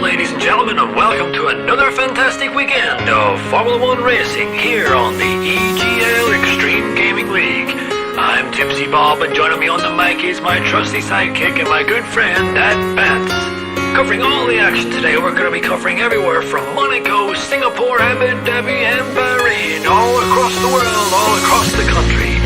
ladies and gentlemen, and welcome to another fantastic weekend of Formula One racing here on the EGL Extreme Gaming League. I'm Tipsy Bob, and joining me on the mic is my trusty sidekick and my good friend, Dad Bats. Covering all the action today, we're going to be covering everywhere from Monaco, Singapore, Abu Dhabi, and Bahrain, all across the world, all across the country.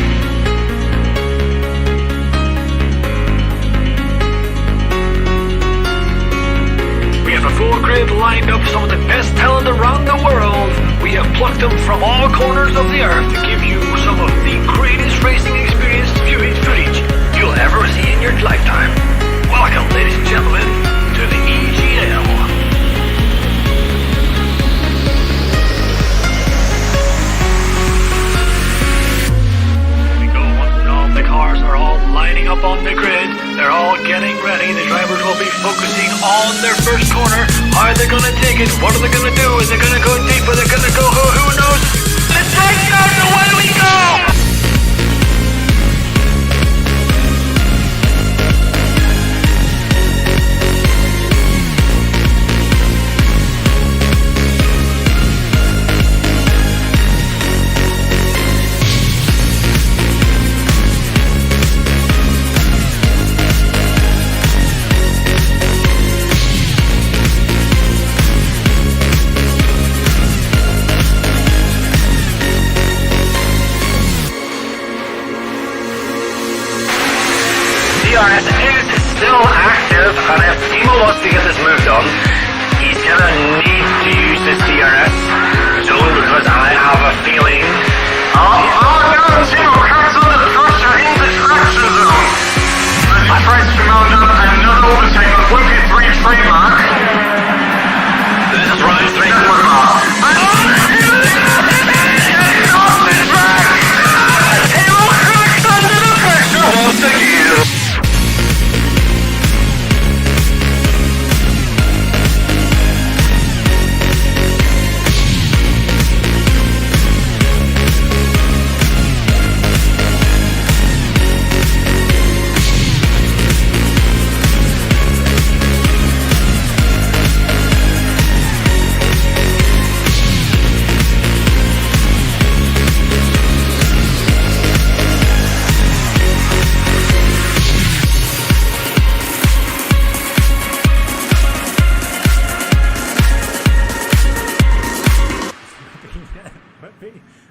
We have a full grid lined up, some of the best talent around the world. We have plucked them from all corners of the earth to give you some of the greatest racing experience footage you'll ever see in your lifetime. Welcome, ladies and gentlemen, to the EGL. There we go, once all the cars are all lining up on the grid, they're all getting ready. The drivers will be focusing on their first corner. Are they going to take it? What are they going to do? Is it going to go deep? Are they going to go? Who knows? Let's take it out, away we go! DRS is still active, and if Timo wants to get this moved on, he's gonna need to use this DRS zone because I have a feeling. Oh no, Timo, cancel the first, you're in the traction zone. I tried to mount up another overtake on 23 trademark. This is round 3 quarter.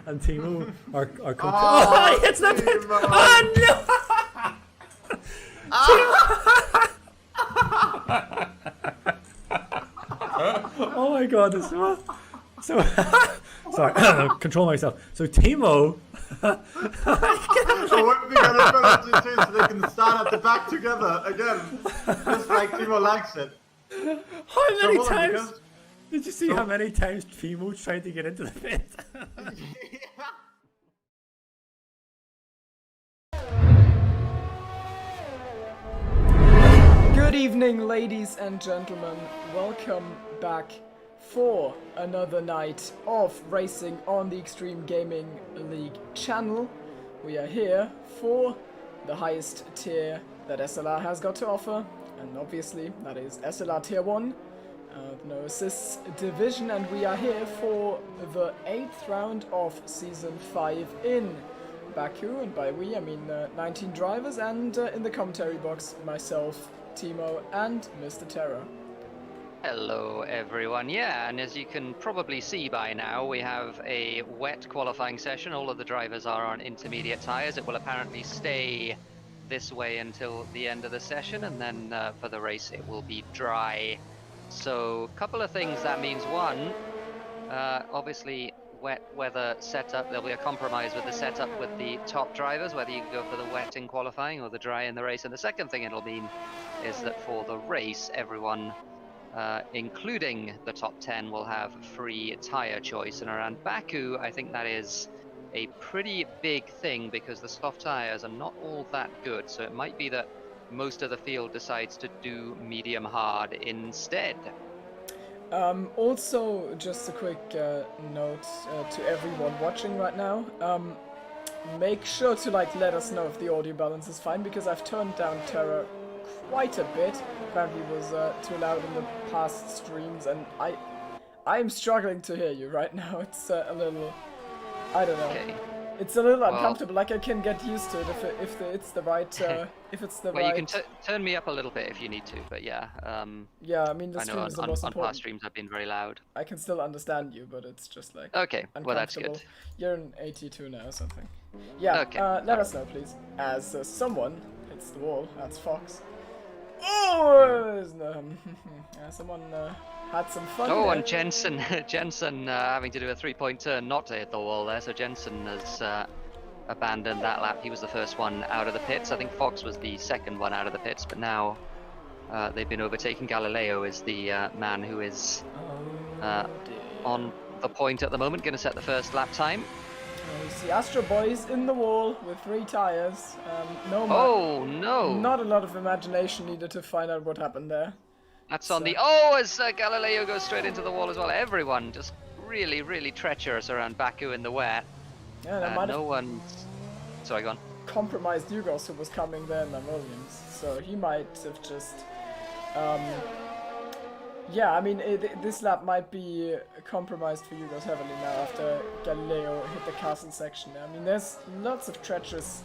And Timo are oh, it's not pit. Oh no! Oh my god, this so sorry, control myself. So Timo So what are we gonna put up to so they can stand at the back together again? Just like Timo likes it. How many times? Did you see how many times Timo tried to get into the pit? Good evening, ladies and gentlemen. Welcome back for another night of racing on the Extreme Gaming League channel. We are here for the highest tier that SLR has got to offer, and obviously that is SLR Tier 1. No assists division, and we are here for the 8th round of Season 5 in Baku, and by we I mean 19 drivers, and in the commentary box myself, Timo, and Mr. Terra. Hello everyone, yeah, and as you can probably see by now, we have a wet qualifying session. All of the drivers are on intermediate tyres. It will apparently stay this way until the end of the session, and then for the race it will be dry. So, a couple of things that means. One, obviously wet weather setup, there'll be a compromise with the setup with the top drivers, whether you go for the wet in qualifying or the dry in the race. And the second thing it'll mean is that for the race, everyone, including the top 10, will have free tyre choice. And around Baku, I think that is a pretty big thing because the soft tyres are not all that good. So it might be that most of the field decides to do medium hard instead. Also, just a quick note to everyone watching right now. Make sure to let us know if the audio balance is fine, because I've turned down Terra quite a bit. Apparently was too loud in the past streams, and I'm struggling to hear you right now. It's a little, I don't know. Okay. It's a little uncomfortable. Like I can get used to it if it's the right if it's the Well, right. you can turn me up a little bit if you need to, but yeah. Yeah, I mean the I know stream is the on most past important. streams I've been very loud. I can still understand you, but it's just like Okay, well that's uncomfortable. good. You're in 82 now or something. Yeah. Okay. Let us know, please. As someone hits the wall. That's Fox. Oh, someone had some fun. Oh, there. and Jensen having to do a 3-point turn not to hit the wall there, so Jensen has abandoned that lap. He was the first one out of the pits. I think Fox was the second one out of the pits, but now they've been overtaken. Galileo is the man who is on the point at the moment, going to set the first lap time. You see Astro Boys in the wall with 3 tires. Oh no! Not a lot of imagination needed to find out what happened there. That's on the... Oh, as Galileo goes straight into the wall as well. Everyone just really, really treacherous around Baku in the wet. Yeah, that might No have one's... Sorry, go on. compromised Yugos, who was coming there in the Williams. So he might have just... yeah, I mean, this lap might be compromised for Yugos heavily now after Galileo hit the castle section. I mean, there's lots of treacherous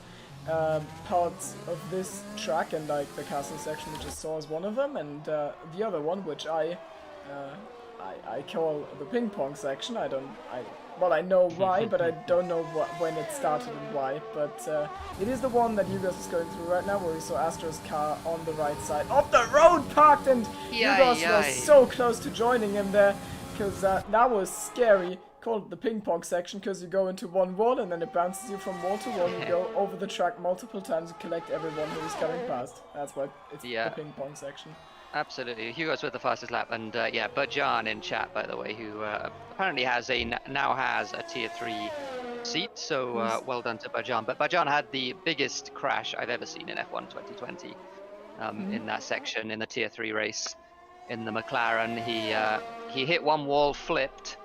parts of this track, and like the castle section we just saw is one of them, and the other one, which I call the ping pong section. Well, I know why, but I don't know when it started and why. But it is the one that Yugos is going through right now, where we saw Astro's car on the right side of the road parked, and Yugos was so close to joining him there, because that was scary. Called the ping pong section because you go into one wall and then it bounces you from wall to wall. You go over the track multiple times and collect everyone who is coming past. That's why it's the ping pong section. Absolutely. Hugo's with the fastest lap, and yeah, Bajan in chat, by the way, who apparently now has a tier 3 seat, so well done to Bajan. But Bajan had the biggest crash I've ever seen in F1 2020 in that section, in the tier 3 race. In the McLaren, he hit one wall, flipped,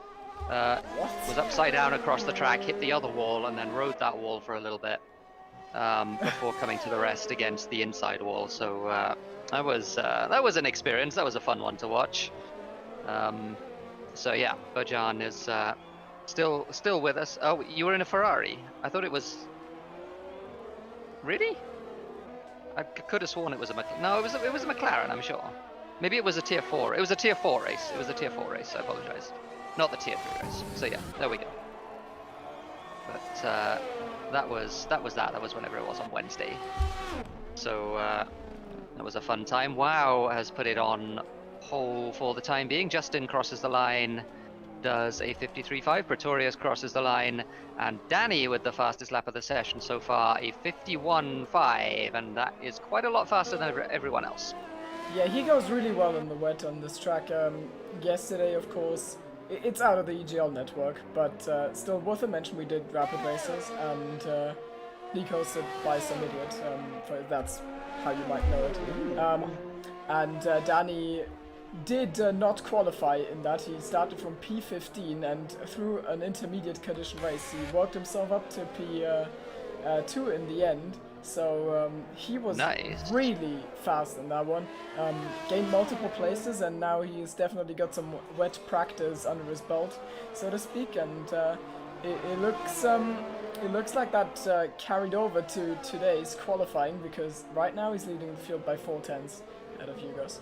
was upside down across the track, hit the other wall, and then rode that wall for a little bit before coming to the rest against the inside wall. So that was an experience. That was a fun one to watch. So yeah, Bajan is still with us. Oh, you were in a Ferrari. I thought it was. Really? I could have sworn it was a no. It was a McLaren. I'm sure. Maybe it was a tier 4. It was a tier 4 race. It was a tier 4 race. I apologize. Not the tier 3 race. So yeah, there we go. But that was that. That was whenever it was on Wednesday. So that was a fun time. Wow has put it on pole for the time being. Justin crosses the line, does a 53.5. Pretorius crosses the line, and Danny with the fastest lap of the session so far, a 51.5, and that is quite a lot faster than everyone else. Yeah, he goes really well in the wet on this track. Yesterday, of course, it's out of the EGL network, but still worth a mention. We did rapid races, and league hosted by some idiot. That's how you might know it. And Danny did not qualify in that. He started from P15, and through an intermediate condition race, he worked himself up to P2 in the end. So he was really fast in that one, gained multiple places, and now he's definitely got some wet practice under his belt, so to speak, and it looks like that carried over to today's qualifying, because right now he's leading the field by 4/10 out of Hugo's.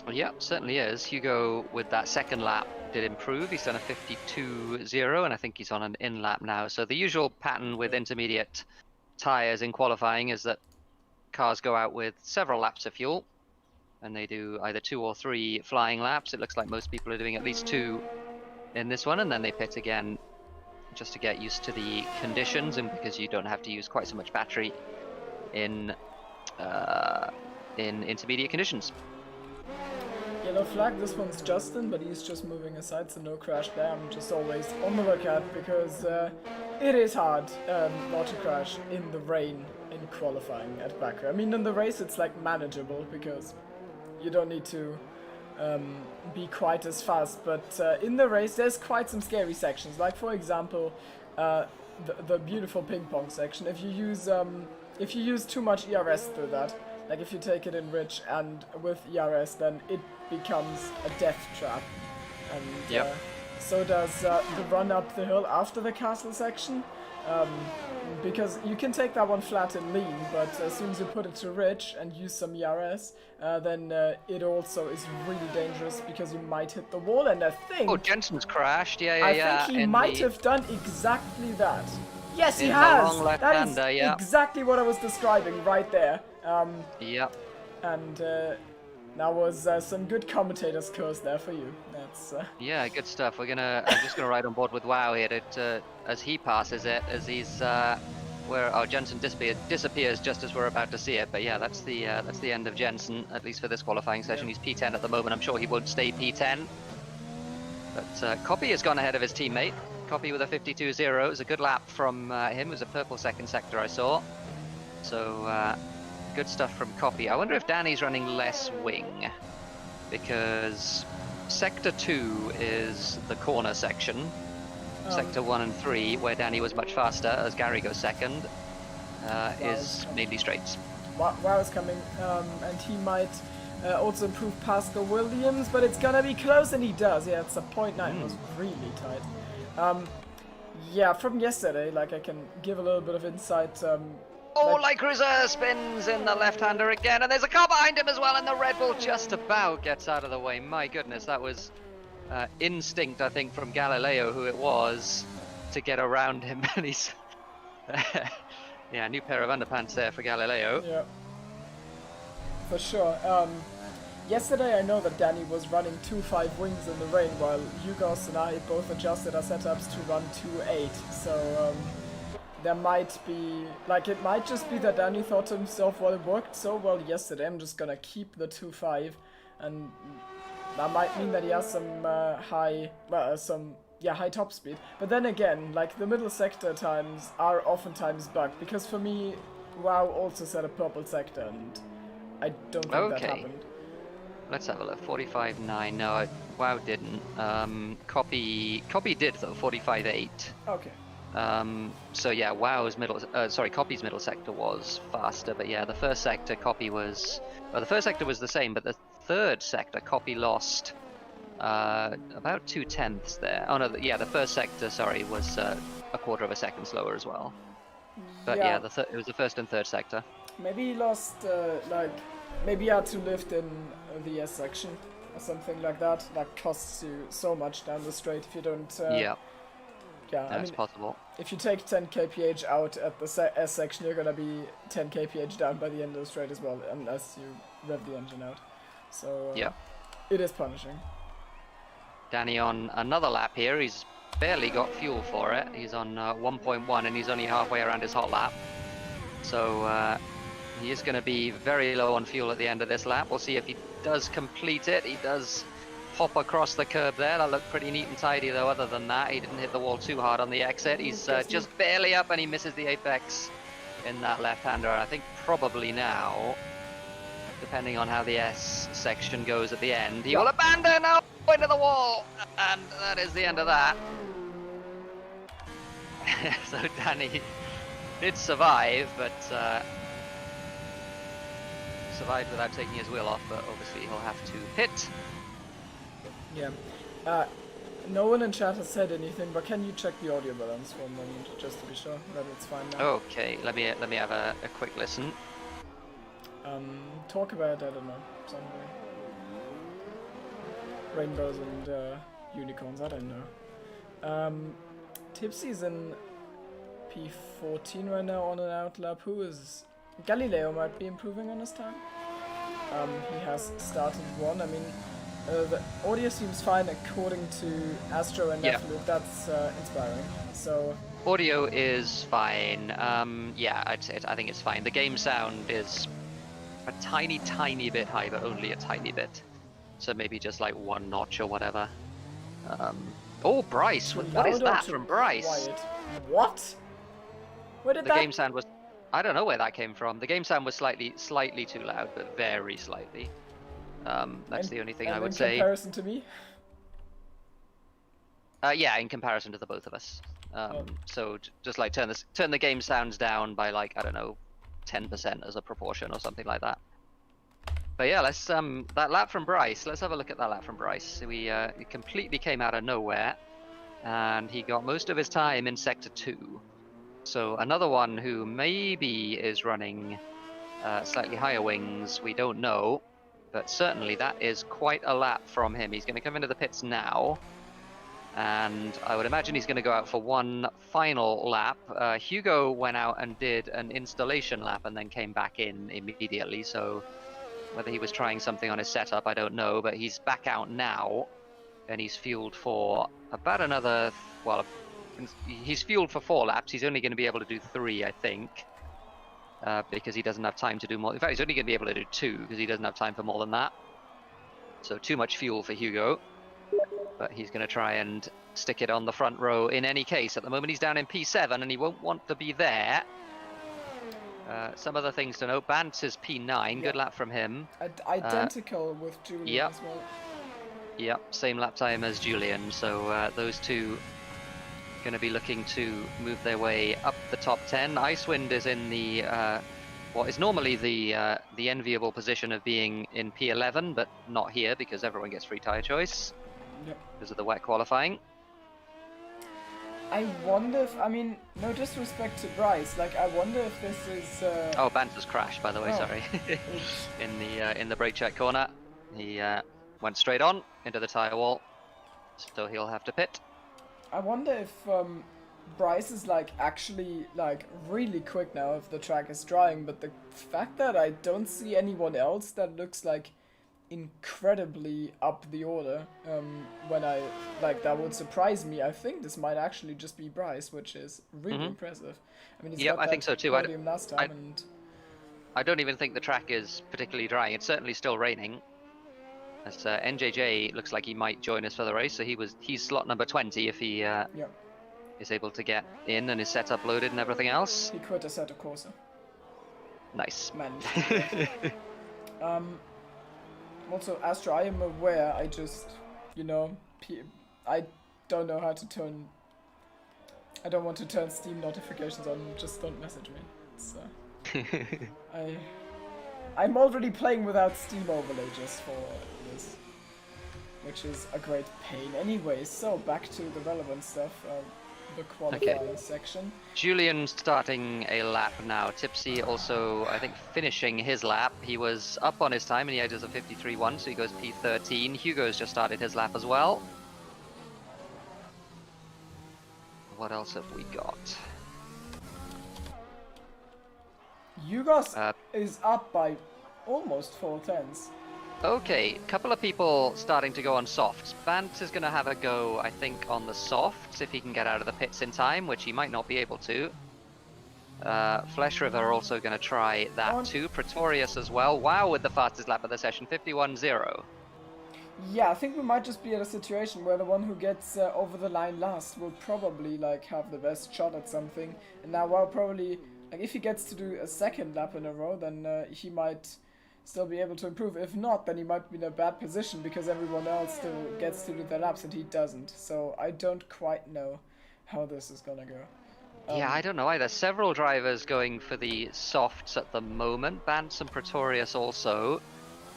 Well, yeah, certainly is. Hugo with that second lap did improve. He's done a 52.0, and I think he's on an in lap now. So the usual pattern with intermediate tires in qualifying is that cars go out with several laps of fuel, and they do either 2 or 3 flying laps. It looks like most people are doing at least 2 in this one, and then they pit again just to get used to the conditions, and because you don't have to use quite so much battery in intermediate conditions. Yellow flag, this one's Justin, but he's just moving aside, so no crash there. I'm just always on the lookout, because it is hard not to crash in the rain in qualifying at Baku. I mean, in the race it's like manageable, because you don't need to be quite as fast, but in the race there's quite some scary sections, like for example the beautiful ping pong section. If you use too much ERS through that, like if you take it in rich and with ERS, then it becomes a death trap. And Yep. so does the run up the hill after the castle section. Because you can take that one flat and lean, but as soon as you put it to rich and use some ERS, then it also is really dangerous because you might hit the wall, and I think... Oh, Jensen's crashed. Yeah. I think he might have done exactly that. Yes, he In the has! wrong That is left-hander, yeah. exactly what I was describing right there. Yep. And that was some good commentator's curse there for you. That's... Yeah, good stuff. I'm just gonna ride on board with WoW here as he passes it, as he's where Jensen disappears just as we're about to see it. But yeah, that's the end of Jensen, at least for this qualifying session. He's P10 at the moment. I'm sure he won't stay P10. But Copy has gone ahead of his teammate. Copy with a 52.0. It was a good lap from him. It was a purple second sector I saw. So good stuff from Copy. I wonder if Danny's running less wing, because Sector 2 is the corner section. Sector 1 and 3, where Danny was much faster, as Gary goes second, is mainly straights. Wow is coming, and he might also improve past the Williams, but it's gonna be close, and he does. Yeah, it's a 0.9. It was really tight. Yeah, from yesterday, like I can give a little bit of insight. Light Cruiser spins in the left-hander again, and there's a car behind him as well, and the Red Bull just about gets out of the way. My goodness, that was instinct, I think, from Galileo, who it was, to get around him. And he's... yeah, new pair of underpants there for Galileo. Yeah, for sure. Yesterday I know that Danny was running 2.5 wings in the rain, while Yugos and I both adjusted our setups to run 2.8, so there might be, like, it might just be that Danny thought to himself, well, it worked so well yesterday, I'm just gonna keep the 2.5, and that might mean that he has some high top speed. But then again, like, the middle sector times are oftentimes bugged, because for me, WoW also set a purple sector, and I don't think that happened. Let's have a look. 45.9. No, WoW didn't. Copy did though. 45.8. Okay. So yeah, WoW's Copy's middle sector was faster, but yeah, the first sector Copy was. Well, the first sector was the same, but the third sector Copy lost about 2/10 there. Oh no, the first sector, sorry, was a quarter of a second slower as well. But yeah, it was the first and third sector. Maybe he lost, maybe he had to lift in the S section or something like that. That costs you so much down the straight if you don't... Yeah, that's possible. If you take 10 kph out at the S section, you're gonna be 10 kph down by the end of the straight as well, unless you rev the engine out. So it is punishing. Danny on another lap here. He's barely got fuel for it. He's on 1.1 and he's only halfway around his hot lap. So he is going to be very low on fuel at the end of this lap. We'll see if he does complete it. He does hop across the curb there. That looked pretty neat and tidy though. Other than that, he didn't hit the wall too hard on the exit. He's just barely up and he misses the apex in that left-hander. I think probably now, depending on how the S section goes at the end, he will abandon into the wall, and that is the end of that. So Danny did survive, but survived without taking his wheel off, but obviously he'll have to pit. Yeah. No one in chat has said anything, but can you check the audio balance for a moment, just to be sure that it's fine now? Okay, let me have a quick listen. Talk about, I don't know, something. Rainbows and unicorns, I don't know. Tipsy's in P14 right now on an out lap. Who is... Galileo might be improving on his time. He has started one. I mean, the audio seems fine according to Astro and Deathloop. That's inspiring. So audio is fine. Yeah, I'd say I think it's fine. The game sound is a tiny bit high, but only a tiny bit. So maybe just like one notch or whatever. Oh, Bryce! What is that from Bryce? Quiet. What? Where did the game sound was? I don't know where that came from. The game sound was slightly too loud, but very slightly. That's the only thing I would say. In comparison to me? Yeah, in comparison to the both of us. So just like turn the game sounds down by like, I don't know, 10% as a proportion or something like that. But yeah, let's that lap from Bryce. Let's have a look at that lap from Bryce. He completely came out of nowhere, and he got most of his time in sector 2. So another one who maybe is running slightly higher wings, we don't know, but certainly that is quite a lap from him. He's going to come into the pits now, and I would imagine he's going to go out for one final lap. Hugo went out and did an installation lap and then came back in immediately, so whether he was trying something on his setup, I don't know, but he's back out now, and he's fueled for about another, well, he's fueled for 4 laps. He's only going to be able to do 3, I think, because he doesn't have time to do more. In fact, he's only going to be able to do 2 because he doesn't have time for more than that. So too much fuel for Hugo, but he's going to try and stick it on the front row in any case. At the moment, he's down in P7, and he won't want to be there. Some other things to note. Bantz is P9. Good lap from him. Identical with Julian as well. Yep, same lap time as Julian. So those two going to be looking to move their way up the top 10. Icewind is in the what is normally the enviable position of being in P11, but not here because everyone gets free tyre choice because of the wet qualifying. I wonder if, I mean, no disrespect to Bryce, like I wonder if this is. Oh, Bantz has crashed, by the way. Sorry, in the brake check corner, he went straight on into the tyre wall, so he'll have to pit. I wonder if Bryce is like actually like really quick now if the track is drying, but the fact that I don't see anyone else that looks like incredibly up the order, when I like, that would surprise me. I think this might actually just be Bryce, which is really impressive. I mean, he's got I think so too. last time, and I don't even think the track is particularly drying. It's certainly still raining. As NJJ looks like he might join us for the race, so he's slot number 20 if he is able to get in and his setup loaded and everything else. He quit Assetto Corsa. Nice. Man. Also, Astra, I am aware, I just, you know, I don't know how to turn, I don't want to turn Steam notifications on, just don't message me. It's, I'm already playing without Steam overlay just for this, which is a great pain. Anyway, so back to the relevant stuff, the qualifying section. Julian starting a lap now. Tipsy also, I think, finishing his lap. He was up on his time and he had a 53.1, so he goes P13. Hugo's just started his lap as well. What else have we got? Hugo's is up by almost 4 tenths. Okay, a couple of people starting to go on softs. Bant is going to have a go, I think, on the softs if he can get out of the pits in time, which he might not be able to. Flesh River are also going to try that too. Pretorius as well. Wow, with the fastest lap of the session, 51.0. Yeah, I think we might just be at a situation where the one who gets over the line last will probably like have the best shot at something. And now, well, probably like if he gets to do a second lap in a row, then he might still be able to improve. If not, then he might be in a bad position because everyone else still gets to do their laps and he doesn't. So I don't quite know how this is gonna go. Yeah, I don't know either. Several drivers going for the softs at the moment. Bantz and Pretorius also.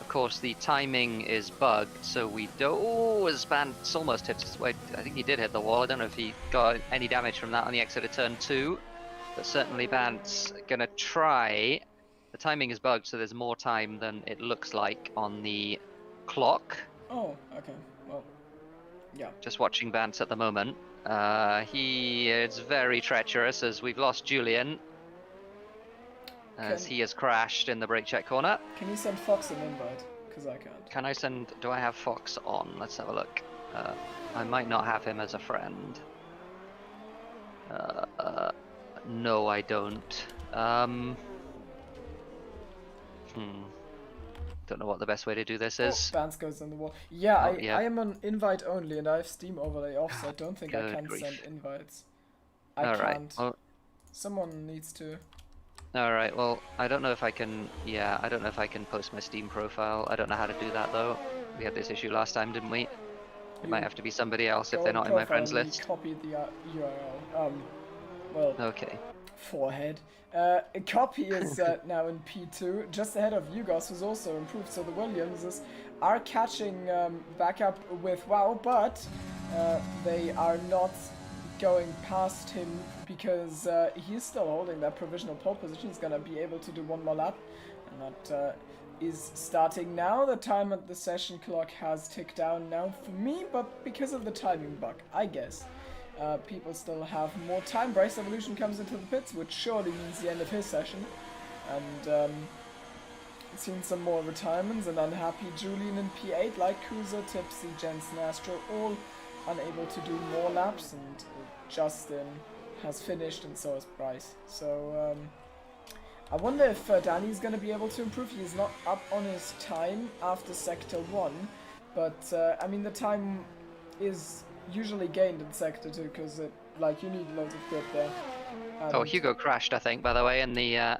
Of course, the timing is bugged, so we don't... Oh, as Bantz almost hits... Wait, I think he did hit the wall. I don't know if he got any damage from that on the exit of turn 2. But certainly Bantz gonna try... The timing is bugged, so there's more time than it looks like on the clock. Oh, okay. Well, yeah. Just watching Bantz at the moment. He is very treacherous as we've lost Julian. As he has crashed in the brake check corner. Can you send Fox an invite? Because I can't. Can I send... Do I have Fox on? Let's have a look. I might not have him as a friend. No, I don't. Don't know what the best way to do this is. Bantz goes on the wall. Yeah, I am on invite only and I have Steam overlay off, so I don't think I can send invites. I can't. Well, someone needs to. Alright, well, I don't know if I can... Yeah, I don't know if I can post my Steam profile. I don't know how to do that, though. We had this issue last time, didn't we? It might have to be somebody else if they're not in my friends list. Copy the URL. Well... Okay. forehead. Copy is now in P2, just ahead of Yugos, who's also improved. So the Williamses are catching back up with WoW, but they are not going past him because he's still holding that provisional pole position. He's gonna be able to do one more lap, and that is starting now. The time at the session clock has ticked down now for me, but because of the timing bug, I guess. People still have more time. Bryce Evolution comes into the pits, which surely means the end of his session. And seen some more retirements. And Unhappy Julian in P8, like Kuza, Tipsy, Jensen, Astro, all unable to do more laps. And Justin has finished, and so has Bryce. So I wonder if Danny's going to be able to improve. He's not up on his time after Sector 1. But, I mean, the time is usually gained in Sector 2 because you need loads of grip there. Oh, Hugo crashed, I think, by the way, in the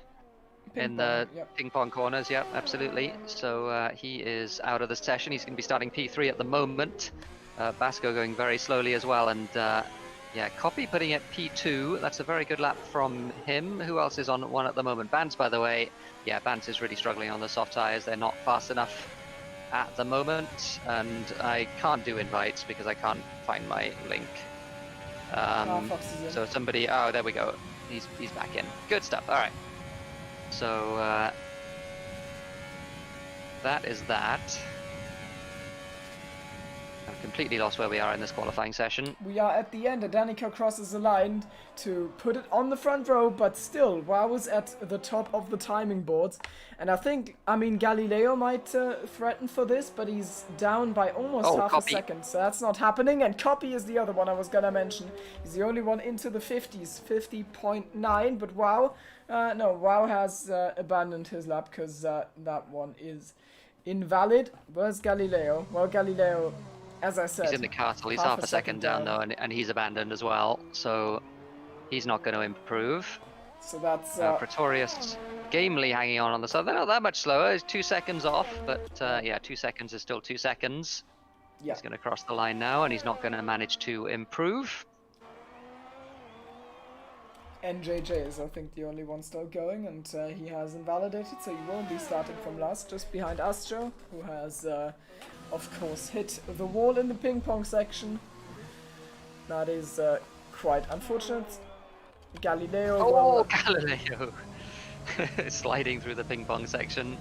Yep. ping pong corners. Yep, absolutely. So he is out of the session. He's going to be starting P3 at the moment. Basco going very slowly as well, and yeah, Copy putting at P2. That's a very good lap from him. Who else is on 1 at the moment? Bance, by the way. Yeah, Bance is really struggling on the soft tires. They're not fast enough at the moment, and I can't do invites because I can't find my link. Fox is in. So somebody, oh, there we go. He's back in. Good stuff. All right. So that is that. I've completely lost where we are in this qualifying session. We are at the end, and Danica crosses the line to put it on the front row, but still, WoW is at the top of the timing boards. And I mean, Galileo might threaten for this, but he's down by almost half Copy. a second, so that's not happening. And Copy is the other one I was gonna mention. He's the only one into the 50s, 50.9, but WoW, no, WoW has abandoned his lap because that one is invalid. Where's Galileo? Well, Galileo, as I said, He's in the castle. He's half a second down though, and he's abandoned as well. So he's not going to improve. So that's Pretorius gamely hanging on the side. They're not that much slower. He's 2 seconds off, but yeah, 2 seconds is still 2 seconds. yeah. He's going to cross the line now, and he's not going to manage to improve. NJJ is, I think, the only one still going, and he has invalidated, so he won't be starting from last, just behind Astro, who has, of course, hit the wall in the ping pong section. That is quite unfortunate. Galileo. Oh, Galileo! Sliding through the ping pong section.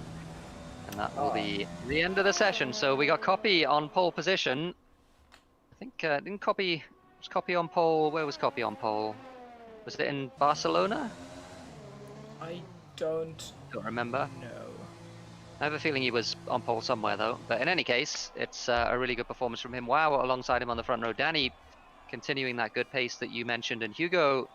And that will be the end of the session. So we got Copy on pole position. I think, didn't Copy... Was Copy on pole? Where was Copy on pole? Was it in Barcelona? I don't remember. know. I have a feeling he was on pole somewhere though. But in any case, it's a really good performance from him. Wow, alongside him on the front row. Danny continuing that good pace that you mentioned, and Hugo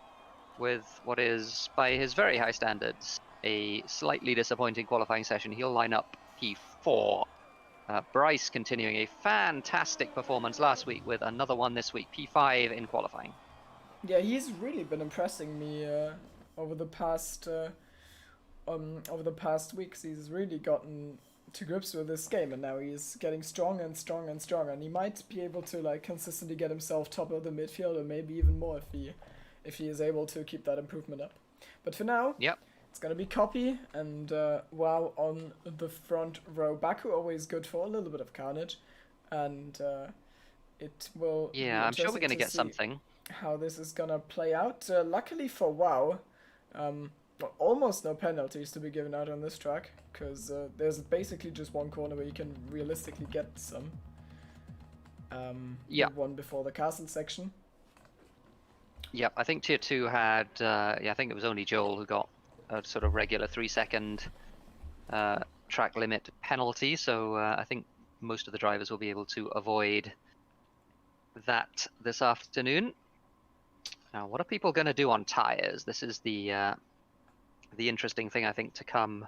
with what is, by his very high standards, a slightly disappointing qualifying session. He'll line up P4. Bryce continuing a fantastic performance last week with another one this week, P5 in qualifying. Yeah, he's really been impressing me over the past weeks. He's really gotten to grips with this game, and now he's getting stronger and stronger and stronger. And he might be able to consistently get himself top of the midfield, or maybe even more if he is able to keep that improvement up. But for now, Yep. it's gonna be Copy and WoW on the front row. Baku always good for a little bit of carnage, and it will. Yeah, I'm sure we're going to get something. How this is gonna play out. Luckily for WoW, almost no penalties to be given out on this track, because there's basically just one corner where you can realistically get some. Yeah. One before the castle section. Yep, I think Tier 2 had, I think it was only Joel who got a sort of regular 3-second track limit penalty, so I think most of the drivers will be able to avoid that this afternoon. Now, what are people going to do on tires? This is the interesting thing, I think, to come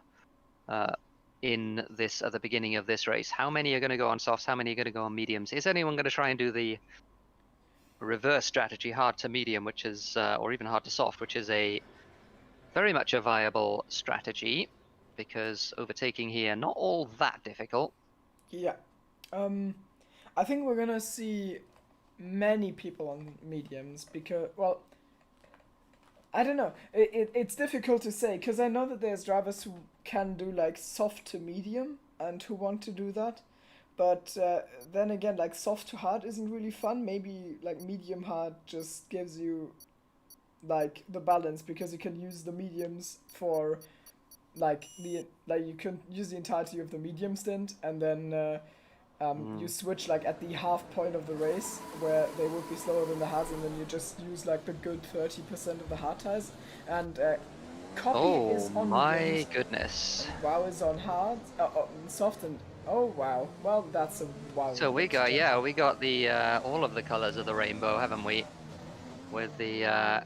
in this at the beginning of this race. How many are going to go on softs? How many are going to go on mediums? Is anyone going to try and do the reverse strategy, hard to medium, which is, or even hard to soft, which is a very much a viable strategy, because overtaking here not all that difficult. Yeah. I think we're gonna see many people on mediums because, well, I don't know. It's difficult to say because I know that there's drivers who can do like soft to medium and who want to do that. But then again, like soft to hard isn't really fun. Maybe like medium hard just gives you like the balance because you can use the mediums for like you can use the entirety of the medium stint and then you switch like at the half point of the race where they would be slower than the hards, and then you just use like the good 30% of the hard tires. And Copy is on my mediums. goodness. Wow is on hard, soft, and oh wow. Well, that's a wow. So we got the all of the colors of the rainbow, haven't we? With the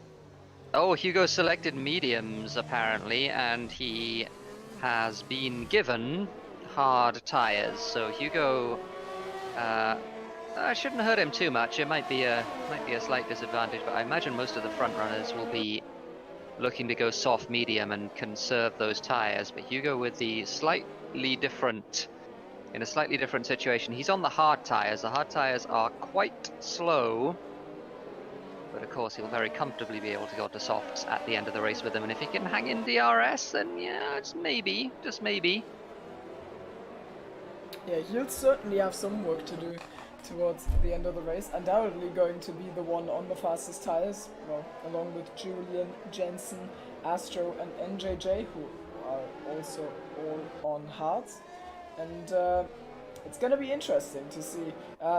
oh, Hugo selected mediums apparently, and he has been given hard tires. So Hugo, I shouldn't hurt him too much. It might be a slight disadvantage, but I imagine most of the front runners will be looking to go soft medium and conserve those tires. But Hugo with the slightly different situation. He's on the hard tires. The hard tires are quite slow, but of course he'll very comfortably be able to go to softs at the end of the race with them. And if he can hang in DRS, then yeah, just maybe. Yeah, he'll certainly have some work to do towards the end of the race. Undoubtedly going to be the one on the fastest tires, well, along with Julian, Jensen, Astro, and NJJ, who are also all on hards. And it's going to be interesting to see.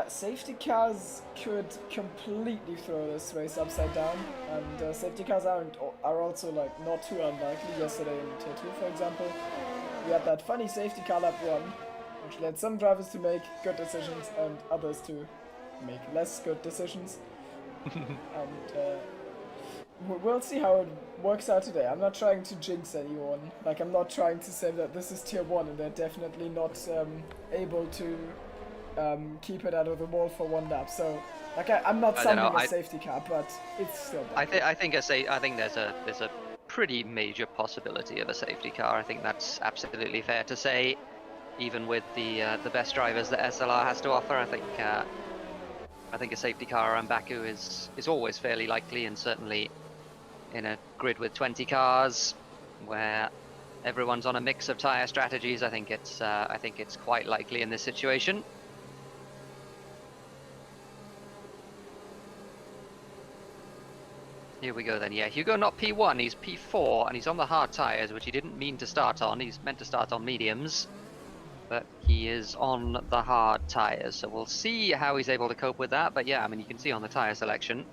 Safety cars could completely throw this race upside down, and safety cars are also like not too unlikely. Yesterday in Tier 2, for example, we had that funny safety car lap 1, which led some drivers to make good decisions and others to make less good decisions. And we'll see how it works out today. I'm not trying to jinx anyone. Like, I'm not trying to say that this is Tier 1 and they're definitely not able to keep it out of the wall for one lap. So, like, I'm not summoning a safety car, but it's still bad. I think there's a pretty major possibility of a safety car. I think that's absolutely fair to say. Even with the best drivers that SLR has to offer, I think a safety car around Baku is always fairly likely, and certainly in a grid with 20 cars where everyone's on a mix of tire strategies, I think it's quite likely in this situation. Here we go then. Yeah, Hugo not P1, he's P4, and he's on the hard tires, which he didn't mean to start on. He's meant to start on mediums, but he is on the hard tires, so we'll see how he's able to cope with that. But yeah, I mean, you can see on the tire selection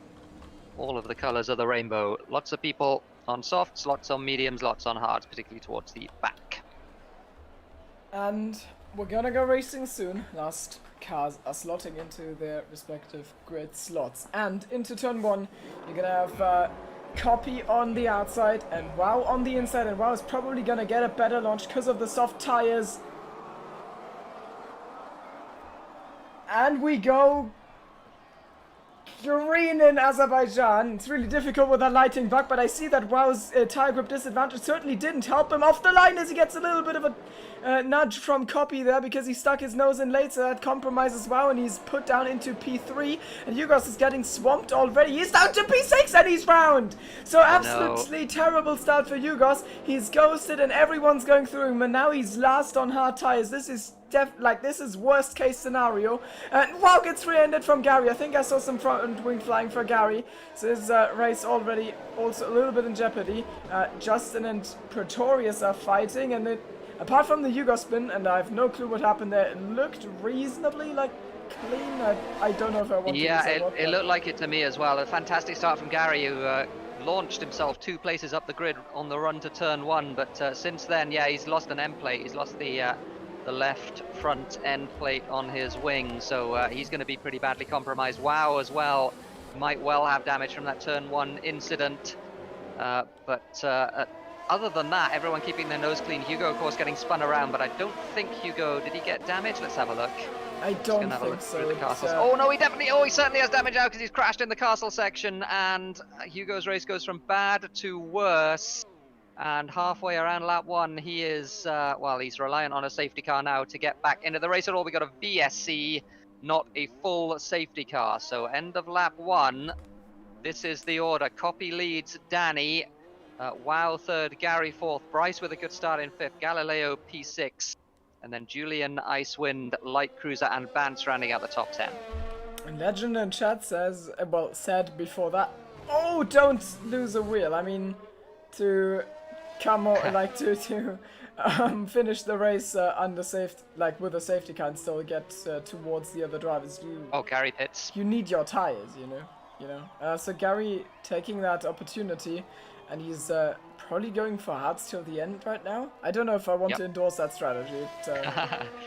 all of the colors of the rainbow. Lots of people on softs, lots on mediums, lots on hards, particularly towards the back. And we're gonna go racing soon. Last cars are slotting into their respective grid slots, and into turn 1 you're gonna have Copy on the outside and Wow on the inside, and Wow is probably gonna get a better launch because of the soft tires. And we go green in Azerbaijan. It's really difficult with that lighting bug, but I see that Wow's tire grip disadvantage certainly didn't help him off the line as he gets a little bit of a nudge from Copy there because he stuck his nose in late, so that compromises Wow, and he's put down into P3. And Yugos is getting swamped already. He's down to P6 and he's round. So absolutely terrible start for Yugos. He's ghosted and everyone's going through him, and now he's last on hard tires. This is this is worst case scenario. And Wow gets rear-ended from Gary. I think I saw some front wing flying for Gary. So his race already also a little bit in jeopardy. Justin and Pretorius are fighting, and apart from the Yugo spin, and I have no clue what happened there, it looked reasonably like clean. I don't know if I want to say what, it looked like it to me as well. A fantastic start from Gary, who launched himself 2 places up the grid on the run to turn 1, but since then, yeah, he's lost an end plate. He's lost the left front end plate on his wing, so he's going to be pretty badly compromised. Wow as well might well have damage from that turn 1 incident, but other than that, everyone keeping their nose clean. Hugo, of course, getting spun around, but I don't think Hugo, did he get damage? Let's have a look. I don't think so. The castles. Oh no, he certainly has damage now because he's crashed in the castle section, and Hugo's race goes from bad to worse. And halfway around lap 1, he is, well, he's reliant on a safety car now to get back into the race at all. We got a VSC, not a full safety car. So end of lap 1, this is the order. Copy leads Danny, Wow third, Gary fourth, Bryce with a good start in fifth, Galileo P6, and then Julian, Icewind, Light Cruiser, and Bance rounding out the top 10. And Legend in chat says, well, said before that, oh, don't lose a wheel. I mean, to come on, like to finish the race under safety, like with a safety car and still get towards the other drivers. Oh, Gary pits. You need your tires, you know. So Gary taking that opportunity, and he's probably going for hards till the end right now. I don't know if I want to endorse that strategy.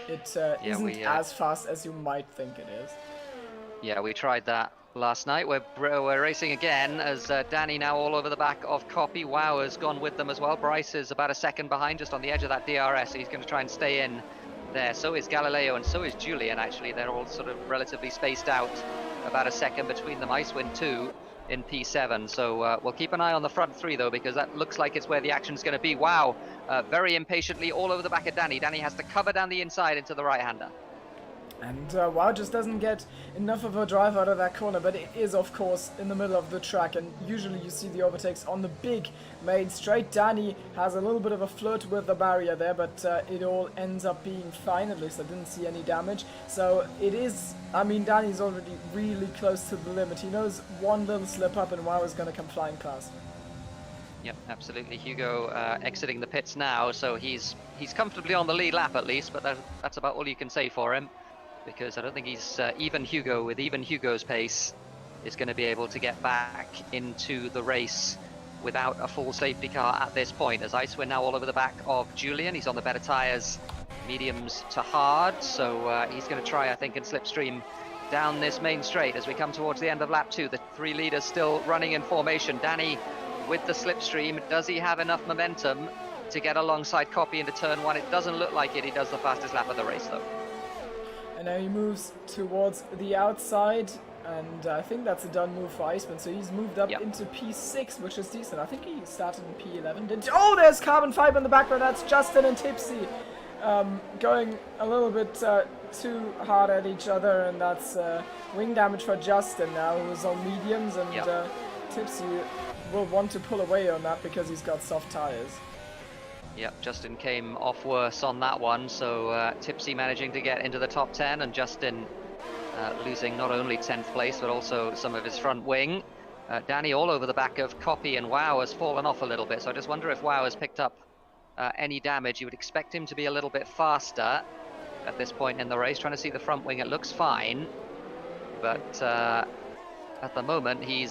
It isn't as fast as you might think it is. Yeah, we tried that last night. We're racing again as Danny now all over the back of Copy. Wow has gone with them as well. Bryce is about a second behind, just on the edge of that DRS. So he's going to try and stay in there. So is Galileo and so is Julian, actually. They're all sort of relatively spaced out, about a second between them. Icewind 2 in P7. So we'll keep an eye on the front three, though, because that looks like it's where the action's going to be. Wow, very impatiently all over the back of Danny. Danny has to cover down the inside into the right-hander. And Wow just doesn't get enough of a drive out of that corner, but it is, of course, in the middle of the track, and usually you see the overtakes on the big main straight. Danny has a little bit of a flirt with the barrier there, but it all ends up being fine. At least I didn't see any damage. So it is, I mean, Danny's already really close to the limit. He knows one little slip up and Wow is going to come flying past. Yep, absolutely. Hugo exiting the pits now, so he's comfortably on the lead lap at least, but that's about all you can say for him, because I don't think he's even Hugo with even Hugo's pace is going to be able to get back into the race without a full safety car at this point. As Icewind now all over the back of Julian, he's on the better tyres, mediums to hard, so he's going to try, I think, and slipstream down this main straight as we come towards the end of lap 2. The three leaders still running in formation. Danny with the slipstream, does he have enough momentum to get alongside Copy into turn 1? It doesn't look like it. He does the fastest lap of the race, though. And now he moves towards the outside, and I think that's a done move for Iceman. So he's moved up into P6, which is decent. I think he started in P11. Oh, there's carbon fiber in the background. That's Justin and Tipsy going a little bit too hard at each other, and that's wing damage for Justin now, who's on mediums, and Tipsy will want to pull away on that because he's got soft tires. Yep, Justin came off worse on that one, so Tipsy managing to get into the top 10, and Justin losing not only 10th place, but also some of his front wing. Danny all over the back of Copy, and Wow has fallen off a little bit, so I just wonder if Wow has picked up any damage. You would expect him to be a little bit faster at this point in the race. Trying to see the front wing, it looks fine, but at the moment he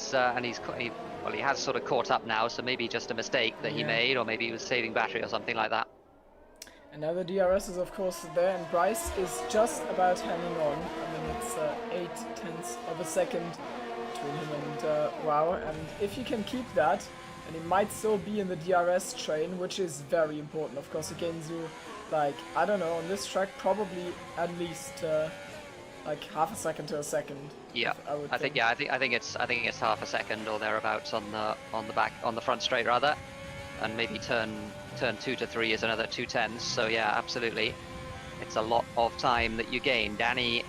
has sort of caught up now, so maybe just a mistake that he made, or maybe he was saving battery or something like that. And now the DRS is of course there, and Bryce is just about hanging on. I mean, it's 0.8 of a second between him and Wow, and if he can keep that, then he might still be in the DRS train, which is very important. Of course, it gains you, like, I don't know, on this track probably at least like half a second to a second. Yeah, I think it's half a second or thereabouts on the front straight rather, and maybe turn 2 to 3 is another 2/10. So yeah, absolutely, it's a lot of time that you gain. Danny,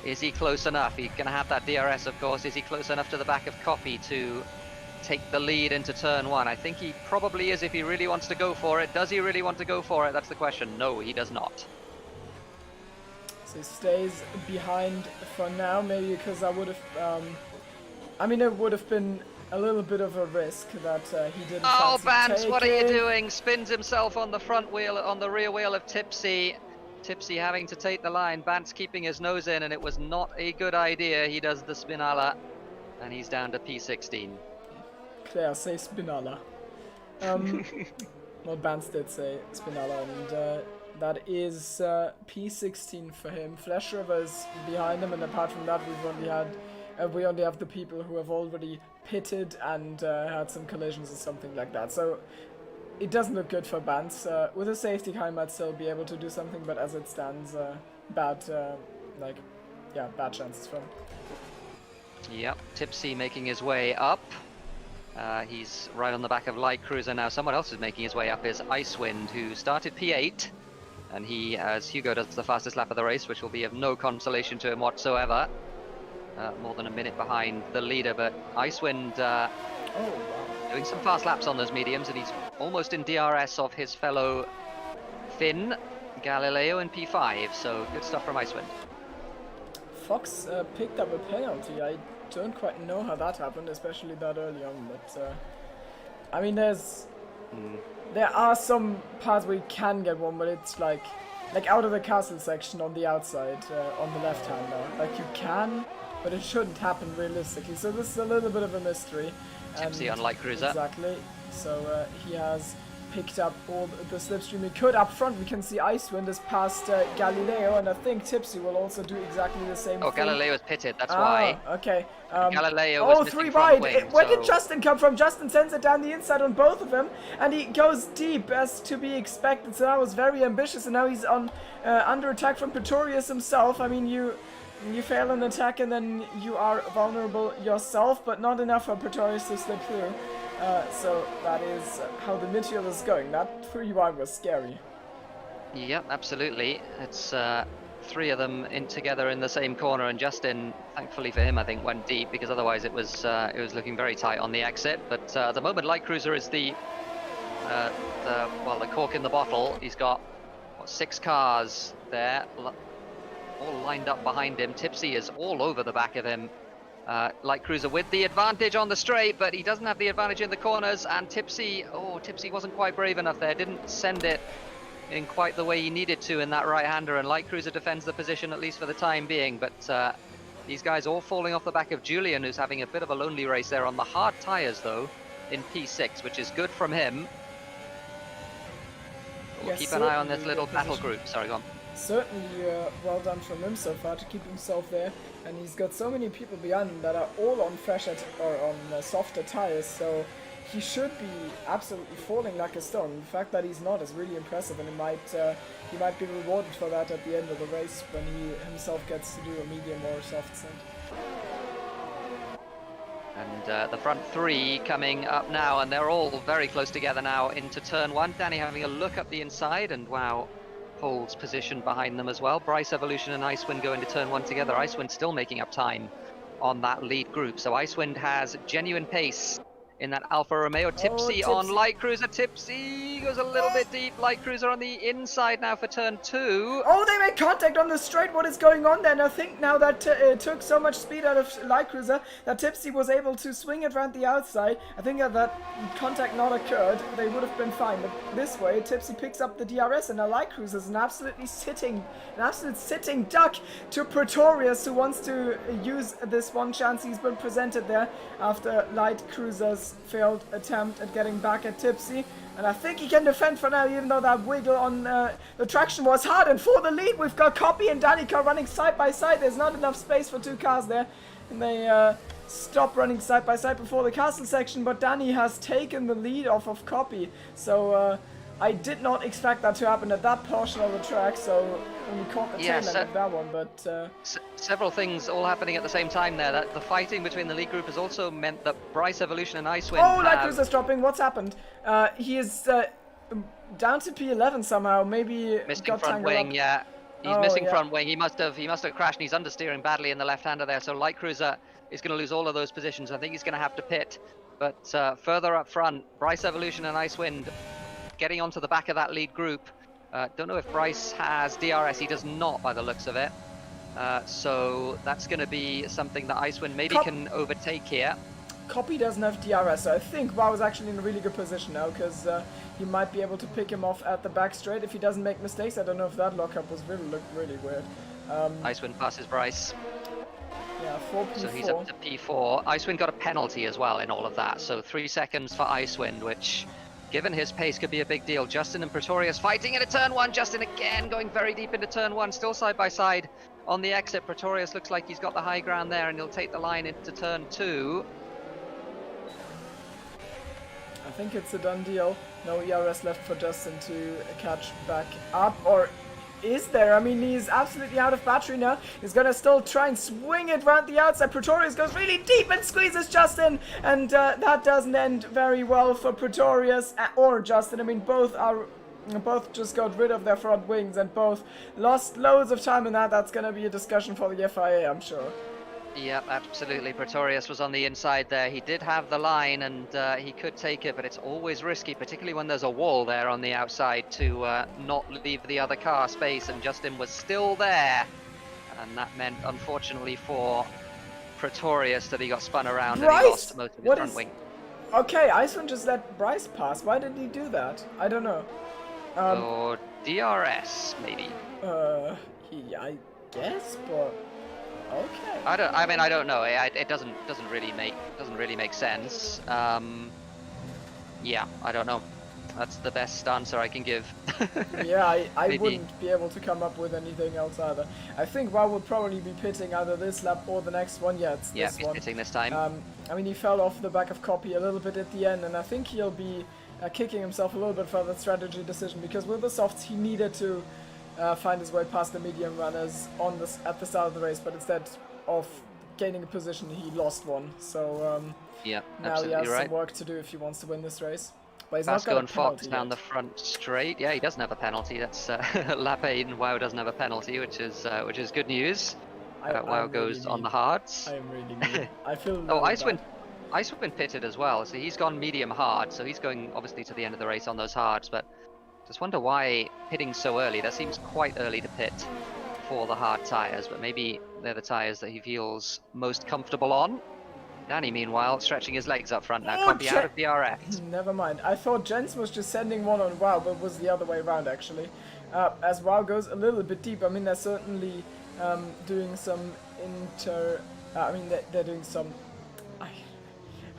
is he close enough? He's going to have that DRS, of course. Is he close enough to the back of Copy to take the lead into turn 1? I think he probably is if he really wants to go for it. Does he really want to go for it? That's the question. No, he does not. So he stays behind for now, maybe because I would have, I mean, it would have been a little bit of a risk that he didn't. Oh, Bance, what are you doing? Spins himself on the front wheel, on the rear wheel of Tipsy. Tipsy having to take the line. Bance keeping his nose in, and it was not a good idea. He does the spinala, and he's down to P16. Claire, say spinala. Well, Bance did say spinala, and that is P16 for him. Flash River's behind him, and apart from that, we only have the people who have already pitted and had some collisions or something like that. So it doesn't look good for Bance. With a safety car, he might still be able to do something, but as it stands, bad chances for him. Yep, Tipsy making his way up. He's right on the back of Light Cruiser now. Someone else is making his way up is Icewind, who started P8, and he, as Hugo does the fastest lap of the race, which will be of no consolation to him whatsoever. more than a minute behind the leader, but Icewind Oh, wow. doing some fast laps on those mediums, and he's almost in DRS of his fellow Finn, Galileo in P5, so good stuff from Icewind. Fox picked up a penalty. I don't quite know how that happened, especially that early on, but I mean, there are some parts where you can get one, but it's like out of the castle section on the outside, on the left-hander. Like, you can, but it shouldn't happen realistically. So this is a little bit of a mystery. Tipsy on Light Cruiser. Exactly. So he has picked up all the slipstream he could. Up front, we can see Icewind has passed Galileo, and I think Tipsy will also do exactly the same thing. Galileo is pitted, that's why. Okay. Galileo was missing three front wide. wing, Where so- did Justin come from? Justin sends it down the inside on both of them, and he goes deep as to be expected. So that was very ambitious, and now he's on under attack from Pretorius himself. I mean, you fail an attack and then you are vulnerable yourself, but not enough for Pretorius to slip through. So that is how the midfield is going. That 3-1 was scary. Yep, absolutely. It's three of them in together in the same corner, and Justin, thankfully for him, I think went deep, because otherwise it was looking very tight on the exit. But at the moment, Light Cruiser is the cork in the bottle. He's got 6 cars there, all lined up behind him. Tipsy is all over the back of him. Light Cruiser with the advantage on the straight, but he doesn't have the advantage in the corners, and Tipsy wasn't quite brave enough there, didn't send it in quite the way he needed to in that right-hander, and Light Cruiser defends the position at least for the time being. But these guys all falling off the back of Julian, who's having a bit of a lonely race there on the hard tyres though, in P6, which is good from him. We'll Yes, keep an eye on this certainly little good battle position. group. Sorry, go on. Certainly well done from him so far to keep himself there, and he's got so many people behind him that are all on softer tires, so he should be absolutely falling like a stone. The fact that he's not is really impressive, and he might be rewarded for that at the end of the race when he himself gets to do a medium or soft stint. And the front 3 coming up now, and they're all very close together now into turn 1. Danny having a look up the inside, and wow, holds position behind them as well. Bryce, Evolution and Icewind go into turn 1 together. Icewind still making up time on that lead group. So Icewind has genuine pace in that Alfa Romeo. Tipsy on Light Cruiser. Tipsy goes a little bit deep. Light Cruiser on the inside now for turn 2. Oh, they made contact on the straight. What is going on there? And I think now that it took so much speed out of Light Cruiser that Tipsy was able to swing it around the outside. I think that contact not occurred, they would have been fine. But this way, Tipsy picks up the DRS, and now Light Cruiser is an absolute sitting duck to Pretorius, who wants to use this one chance he's been presented there after Light Cruiser's failed attempt at getting back at Tipsy. And I think he can defend for now, even though that wiggle on the traction was hard. And for the lead, we've got Copy and Danica running side by side. There's not enough space for 2 cars there, and they stop running side by side before the castle section. But Danny has taken the lead off of Copy, so I did not expect that to happen at that portion of the track. So we caught the tail end of that one, but several things all happening at the same time there. That the fighting between the lead group has also meant that Bryce, Evolution and Icewind Light Cruiser's dropping. What's happened? He is down to P11 somehow. Maybe missing got front tangled wing. up. Yeah, he's missing front wing. He must have crashed, and he's understeering badly in the left-hander there. So Light Cruiser is going to lose all of those positions. I think he's going to have to pit. But further up front, Bryce, Evolution and Icewind getting onto the back of that lead group. Don't know if Bryce has DRS. He does not, by the looks of it. So that's going to be something that Icewind maybe can overtake here. Copy doesn't have DRS, so I think Wow is actually in a really good position now, because he might be able to pick him off at the back straight if he doesn't make mistakes. I don't know if that lockup looked really weird. Icewind passes Bryce. Yeah, 4P4. So he's up to P4. Icewind got a penalty as well in all of that. So 3 seconds for Icewind, which, given his pace, could be a big deal. Justin and Pretorius fighting into turn 1. Justin again going very deep into turn 1, still side by side on the exit. Pretorius looks like he's got the high ground there, and he'll take the line into turn 2. I think it's a done deal. No ERS left for Justin to catch back up, or is there? I mean, he's absolutely out of battery now. He's gonna still try and swing it round the outside. Pretorius goes really deep and squeezes Justin, and that doesn't end very well for Pretorius or Justin. I mean, both just got rid of their front wings and both lost loads of time in that. That's gonna be a discussion for the FIA, I'm sure. Yep, absolutely. Pretorius was on the inside there. He did have the line, and he could take it, but it's always risky, particularly when there's a wall there on the outside, to not leave the other car space, and Justin was still there. And that meant, unfortunately for Pretorius, that he got spun around and he lost most of his front wing. Okay, Icewind just let Bryce pass. Why did he do that? I don't know. Or DRS, maybe. I guess, but okay. I mean, I don't know. It doesn't really make sense. Yeah, I don't know. That's the best answer I can give. Yeah, I wouldn't be able to come up with anything else either. I think Wow would probably be pitting either this lap or the next one. Yeah, it's this one. Yeah, he's pitting this time. I mean, he fell off the back of Copy a little bit at the end, and I think he'll be kicking himself a little bit for that strategy decision, because with the softs he needed to find his way past the medium runners at the start of the race, but instead of gaining a position, he lost one. So yeah, now he has right. some work to do if he wants to win this race. But he's Vasco not got and a Fox penalty down yet. the front straight. Yeah, he doesn't have a penalty. That's lap 8, and Wow doesn't have a penalty, which is good news. Wow goes really on the hards. I am really mean. I feel Oh, really Icewind pitted as well, so he's gone medium hard, so he's going obviously to the end of the race on those hards, but just wonder why pitting so early. That seems quite early to pit for the hard tyres, but maybe they're the tyres that he feels most comfortable on. Danny, meanwhile, stretching his legs up front now, copy out of DRS. Never mind. I thought Jens was just sending one on Wow, but it was the other way around actually. As Wow goes a little bit deep, I mean, they're certainly doing some they're doing some...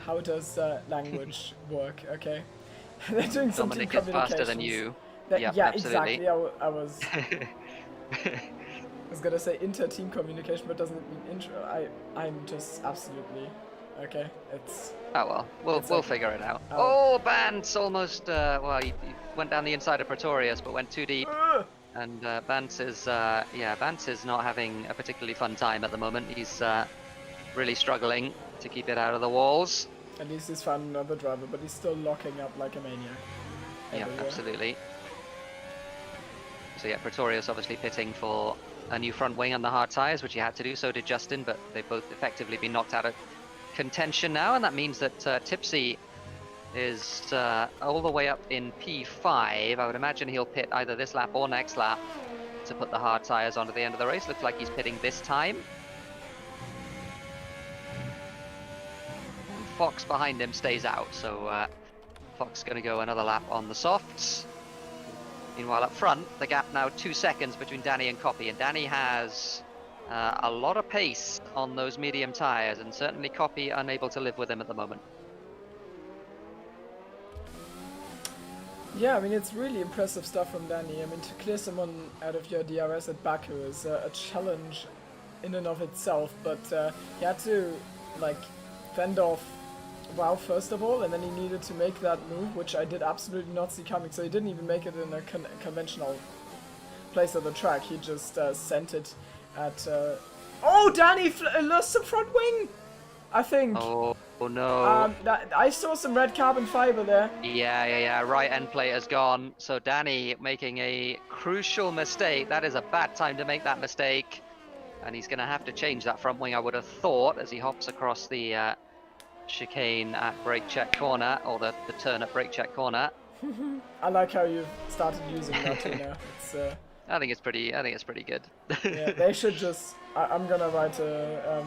How does language work? Okay. They're doing some Dominic team is faster than you. Yeah, absolutely. Exactly. I was gonna say inter-team communication, but doesn't it mean intra? I'm just absolutely okay. It's oh well, we'll figure it out. Oh, Bance almost. Well, he went down the inside of Pretorius, but went too deep. And Bance is Bance is not having a particularly fun time at the moment. He's really struggling to keep it out of the walls. At least he's found another driver, but he's still locking up like a maniac. Yeah, absolutely. So yeah, Pretorius obviously pitting for a new front wing on the hard tyres, which he had to do, so did Justin, but they've both effectively been knocked out of contention now, and that means that Tipsy is all the way up in P5. I would imagine he'll pit either this lap or next lap to put the hard tyres onto the end of the race. Looks like he's pitting this time. Fox behind him stays out, so Fox going to go another lap on the softs. Meanwhile, up front, the gap now 2 seconds between Danny and Copy, and Danny has a lot of pace on those medium tyres, and certainly Copy unable to live with him at the moment. Yeah, I mean, it's really impressive stuff from Danny. I mean, to clear someone out of your DRS at Baku is a challenge in and of itself, but he had to, like, fend off Wow first of all, and then he needed to make that move, which I did absolutely not see coming, so he didn't even make it in a conventional place of the track. He just sent it at... Oh, Danny lost some front wing! I think. Oh no. I saw some red carbon fiber there. Yeah. Right end plate has gone. So Danny making a crucial mistake. That is a bad time to make that mistake. And he's going to have to change that front wing, I would have thought, as he hops across the chicane at brake check corner, or the turn at brake check corner. I like how you've started using that too now. It's, I think it's pretty good. Yeah, they should just... I'm gonna write a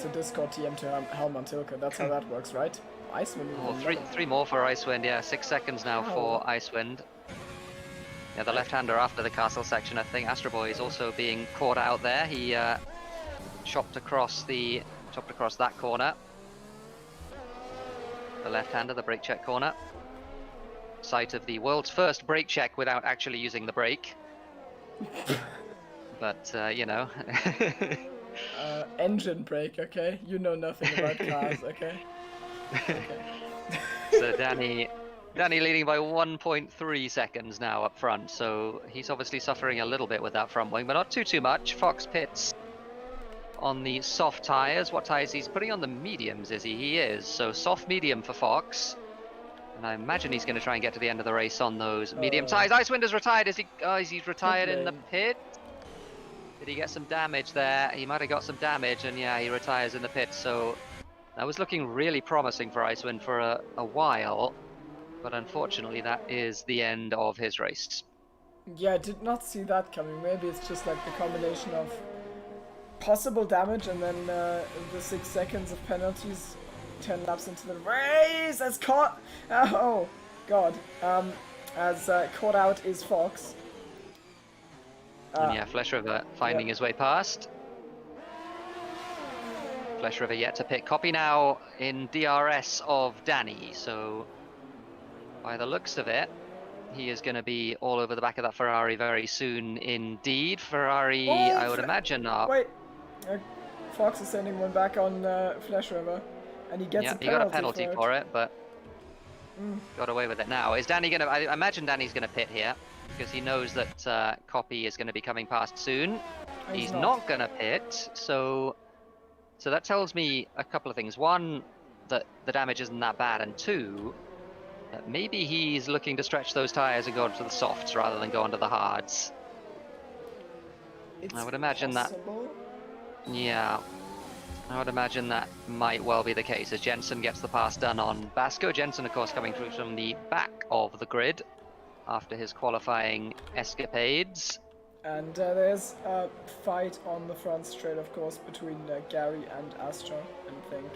Discord TM to Helman Tilke. That's how that works, right? Icewind. Oh, three more for Icewind. Yeah, 6 seconds now for Icewind. Yeah, the left-hander after the castle section. I think Astro Boy is also being caught out there. He chopped across that corner. The left-hander, the brake check corner. Site of the world's first brake check without actually using the brake. But you know. Engine brake, okay? You know nothing about cars, okay? So Danny leading by 1.3 seconds now up front, so he's obviously suffering a little bit with that front wing, but not too much. Fox pits on the soft tyres. What tyres he's putting on the mediums, is he? He is. So soft medium for Fox. And I imagine he's going to try and get to the end of the race on those medium tyres. Icewind has retired. Is he retired in the pit? Did he get some damage there? He might have got some damage, and yeah, he retires in the pit. So that was looking really promising for Icewind for a while, but unfortunately that is the end of his race. Yeah, I did not see that coming. Maybe it's just like the combination of possible damage and then the 6 seconds of penalties 10 laps into the race. That's caught. Oh god. As caught out is Fox. And yeah, Flesh River finding his way past. Flesh River yet to pick. Copy now in DRS of Danny, so by the looks of it, he is going to be all over the back of that Ferrari very soon indeed. Ferrari, I would imagine not. Wait, Fox is sending one back on Flesh River, and he gets a penalty. He got a penalty for it, but got away with it now. Is Danny going to... I imagine Danny's going to pit here, because he knows that Copy is going to be coming past soon. He's not going to pit, so that tells me a couple of things. One, that the damage isn't that bad, and two, that maybe he's looking to stretch those tyres and go onto the softs rather than go onto the hards. I would imagine possible. that... Yeah. I would imagine that might well be the case as Jensen gets the pass done on Basco. Jensen, of course, coming through from the back of the grid after his qualifying escapades. And there's a fight on the front straight, of course, between Gary and Astra, I think.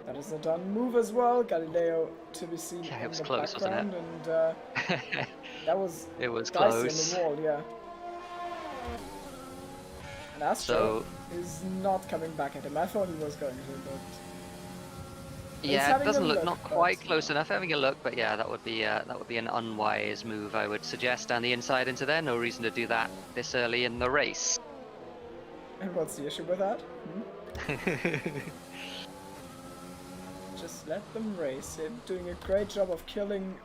That is a done move as well. Galileo to be seen in the close, background, and that was it was dicey close. in the wall, yeah. And Astra is not coming back at him. I thought he was going to, but yeah, it doesn't look not quite close enough. Having a look, but yeah, that would be an unwise move, I would suggest, down the inside into there. No reason to do that this early in the race. And what's the issue with that? Just let them race. They're doing a great job of killing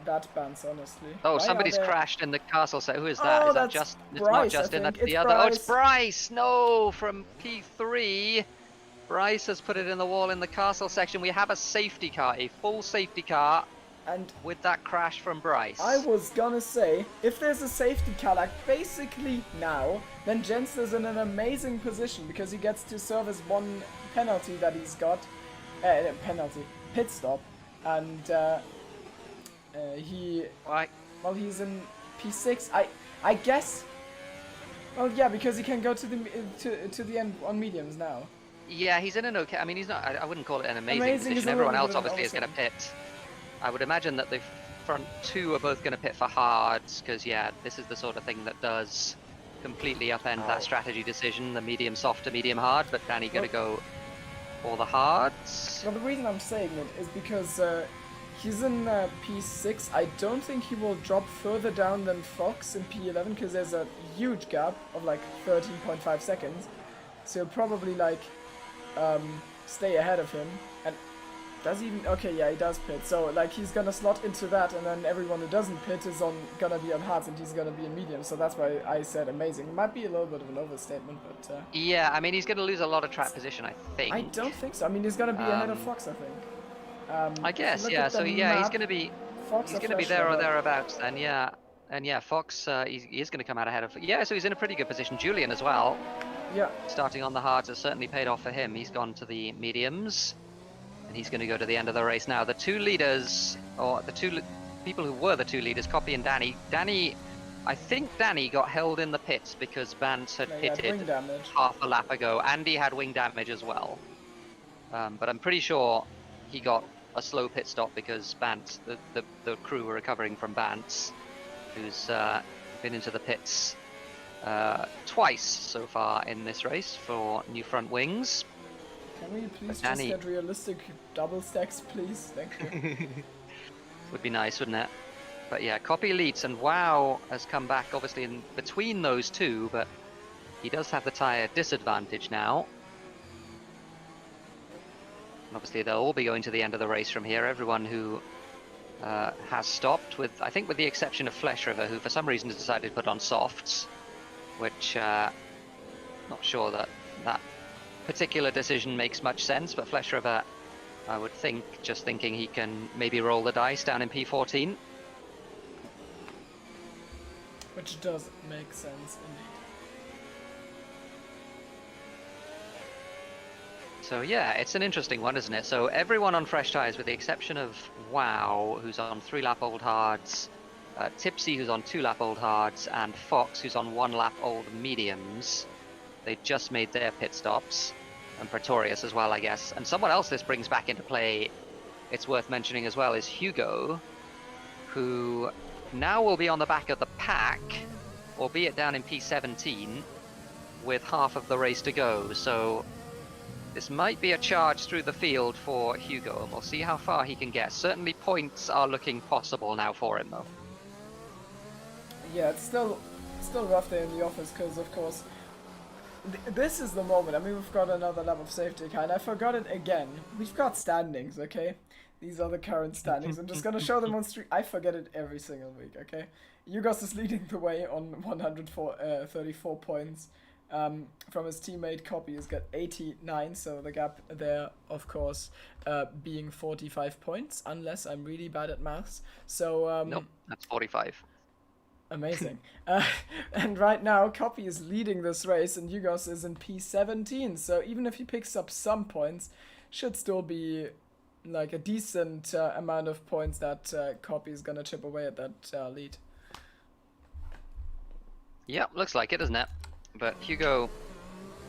that Bans, honestly. Oh, somebody's crashed in the castle set. Who is that? Is that just... Bryce, it's not Justin, that's the other. Bryce. Oh, it's Bryce! No, from P3. Bryce has put it in the wall in the castle section. We have a safety car, a full safety car, and with that crash from Bryce. I was gonna say, if there's a safety car, like basically now, then Jensen is in an amazing position because he gets to serve as one penalty that he's got. Pit stop, and he's in P6. I guess. Well, yeah, because he can go to the end on mediums now. Yeah, he's in an okay. I mean, he's not. I wouldn't call it an amazing position. Everyone else obviously is going to pit. I would imagine that the front two are both going to pit for hards, because yeah, this is the sort of thing that does completely upend that strategy decision, the medium soft to medium hard. But Danny going to go for the hards. Well, the reason I'm saying it is because he's in P6. I don't think he will drop further down than Fox in P11 because there's a huge gap of like 13.5 seconds. So he'll probably like stay ahead of him. And does he even... Okay, yeah, he does pit. So like he's gonna slot into that, and then everyone who doesn't pit is gonna be on hards, and he's gonna be in medium. So that's why I said amazing. It might be a little bit of an overstatement, but yeah, I mean, he's gonna lose a lot of track position, I think. I don't think so. I mean, he's gonna be ahead of Fox, I think. I guess, yeah. So yeah, he's gonna be there or thereabouts then, yeah. And yeah, Fox, he is gonna come out ahead of. Yeah, so he's in a pretty good position. Julian as well. Yeah. Starting on the hards has certainly paid off for him. He's gone to the mediums, and he's going to go to the end of the race now. The two leaders, or the two people who were the two leaders, Copy and Danny. I think Danny got held in the pits because Vance had pitted half a lap ago. Andy had wing damage as well. But I'm pretty sure he got a slow pit stop because Vance, the crew were recovering from Vance, who's been into the pits twice so far in this race for new front wings. Can we please just get realistic double stacks, please? Thank you. Would be nice, wouldn't it? But yeah, Copy leads, and Wow has come back obviously in between those two, but he does have the tyre disadvantage now. And obviously they'll all be going to the end of the race from here. Everyone who has stopped, with I think with the exception of Flesh River, who for some reason has decided to put on softs, which not sure that particular decision makes much sense, but Flesh River, I would think, just thinking he can maybe roll the dice down in P14. Which does make sense, indeed. So yeah, it's an interesting one, isn't it? So everyone on fresh tyres, with the exception of Wow, who's on 3-lap old hards, Tipsy, who's on 2-lap old hards, and Fox, who's on 1-lap old mediums. They just made their pit stops, and Pretorius as well, I guess. And someone else this brings back into play, it's worth mentioning as well, is Hugo, who now will be on the back of the pack, albeit down in P17, with half of the race to go. So this might be a charge through the field for Hugo, and we'll see how far he can get. Certainly points are looking possible now for him, though. Yeah, it's still rough there in the office, because of course this is the moment. I mean, we've got another lap of safety car, and I forgot it again. We've got standings, okay? These are the current standings. I'm just gonna show them on stream. I forget it every single week, okay? Yugos is leading the way on 134 points. From his teammate Copy has got 89, so the gap there, of course, being 45 points, unless I'm really bad at maths. So Nope, that's 45. Amazing. And right now, Copy is leading this race, and Yugos is in P17. So even if he picks up some points, should still be like a decent amount of points that Copy is gonna chip away at that lead. Yep, looks like it, doesn't it? But Hugo,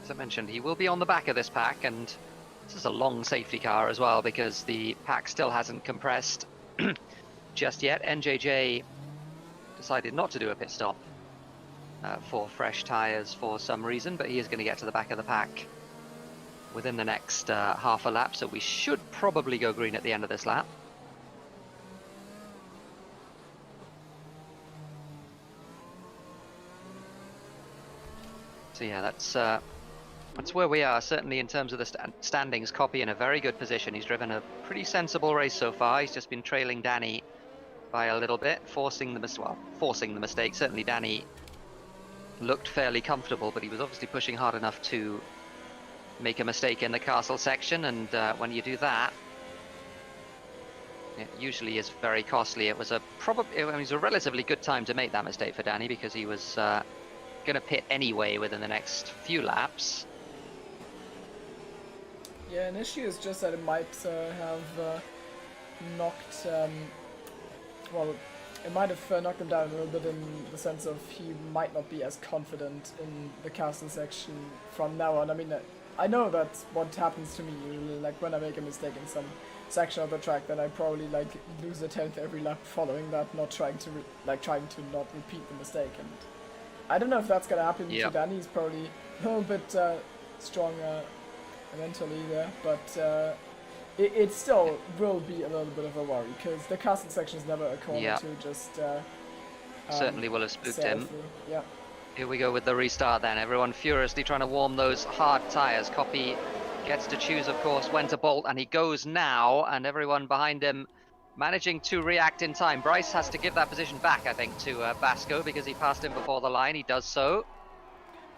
as I mentioned, he will be on the back of this pack, and this is a long safety car as well, because the pack still hasn't compressed just yet. NJJ decided not to do a pit stop for fresh tyres for some reason, but he is going to get to the back of the pack within the next half a lap, so we should probably go green at the end of this lap. So yeah, that's where we are, certainly in terms of the standings. Copy in a very good position. He's driven a pretty sensible race so far. He's just been trailing Danny by a little bit, forcing the mistake. Certainly Danny looked fairly comfortable, but he was obviously pushing hard enough to make a mistake in the castle section, and when you do that, it usually is very costly. It was a relatively good time to make that mistake for Danny, because he was going to pit anyway within the next few laps. Yeah, an issue is just that it might have knocked, well, it might have knocked him down a little bit, in the sense of he might not be as confident in the castle section from now on. I mean, I know that's what happens to me usually, like when I make a mistake in some section of the track, then I probably like lose a tenth every lap following that, not trying to not repeat the mistake. And I don't know if that's gonna happen to Danny. He's probably a little bit stronger mentally there, but it still will be a little bit of a worry, because the castle section is never a corner to just certainly will have spooked him. through. Yeah. Here we go with the restart then. Everyone furiously trying to warm those hard tyres. Copy gets to choose, of course, when to bolt, and he goes now, and everyone behind him managing to react in time. Bryce has to give that position back, I think, to Basco, because he passed him before the line. He does so.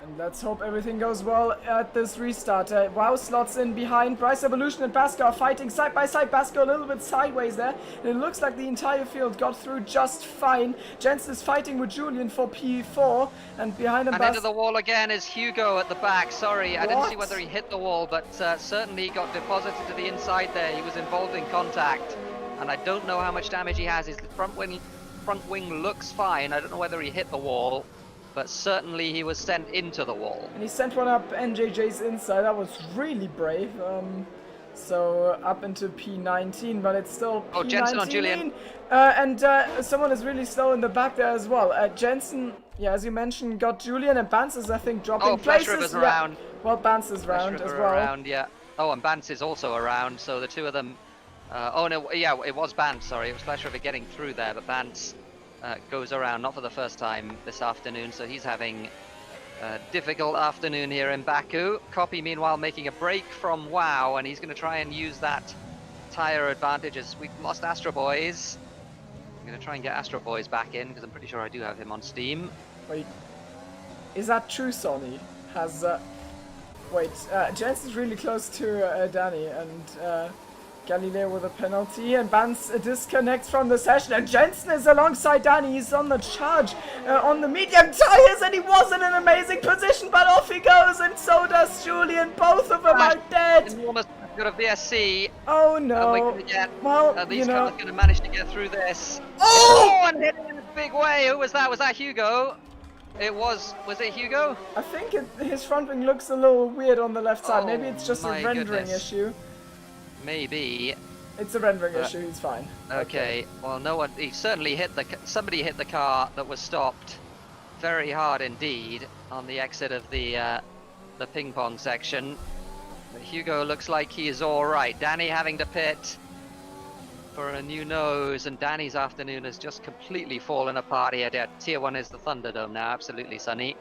And let's hope everything goes well at this restart. Wow slots in behind. Bryce Evolution and Basco are fighting side by side. Basco a little bit sideways there. And it looks like the entire field got through just fine. Jensen is fighting with Julian for P4. And behind him, and into the wall again is Hugo at the back. Sorry, I didn't see whether he hit the wall, but certainly got deposited to the inside there. He was involved in contact. And I don't know how much damage he has. His front wing looks fine. I don't know whether he hit the wall, but certainly he was sent into the wall. And he sent one up NJJ's inside. That was really brave. So up into P19, but it's still P19. Oh, Jensen on Julian. And someone is really slow in the back there as well. Jensen, yeah, as you mentioned, got Julian, and Bance is, I think, dropping places. Flesh River's around. Well, Bance is around as well. Around, yeah. Oh, and Bance is also around, so the two of them... oh, no, yeah, it was Bance, sorry. It was Flesh River getting through there, but Bance goes around, not for the first time this afternoon, so he's having a difficult afternoon here in Baku. Copy, meanwhile, making a break from Wow, and he's going to try and use that tyre advantage as we've lost Astro Boys. I'm going to try and get Astro Boys back in, because I'm pretty sure I do have him on Steam. Wait, is that true, Sonny? Has, wait, Jensen's really close to Danny, and Galileo with a penalty, and Bans disconnects from the session, and Jensen is alongside Danny. He's on the charge on the medium tires, and he was in an amazing position, but off he goes, and so does Julian. Both of them are dead. Enormous got a VSC. Oh no. Well, are these you know, cars going to manage to get through this? Oh! And hit it in a big way. Who was that? Was that Hugo? Was it Hugo? I think his front wing looks a little weird on the left side. Oh, Maybe it's just a rendering goodness. issue. Maybe. It's a rendering issue. He's fine. Okay. Well, no one. He certainly hit somebody hit the car that was stopped very hard indeed on the exit of the ping pong section. But Hugo looks like he is all right. Danny having to pit for a new nose, and Danny's afternoon has just completely fallen apart here. Tier 1 is the Thunderdome now, absolutely sunny.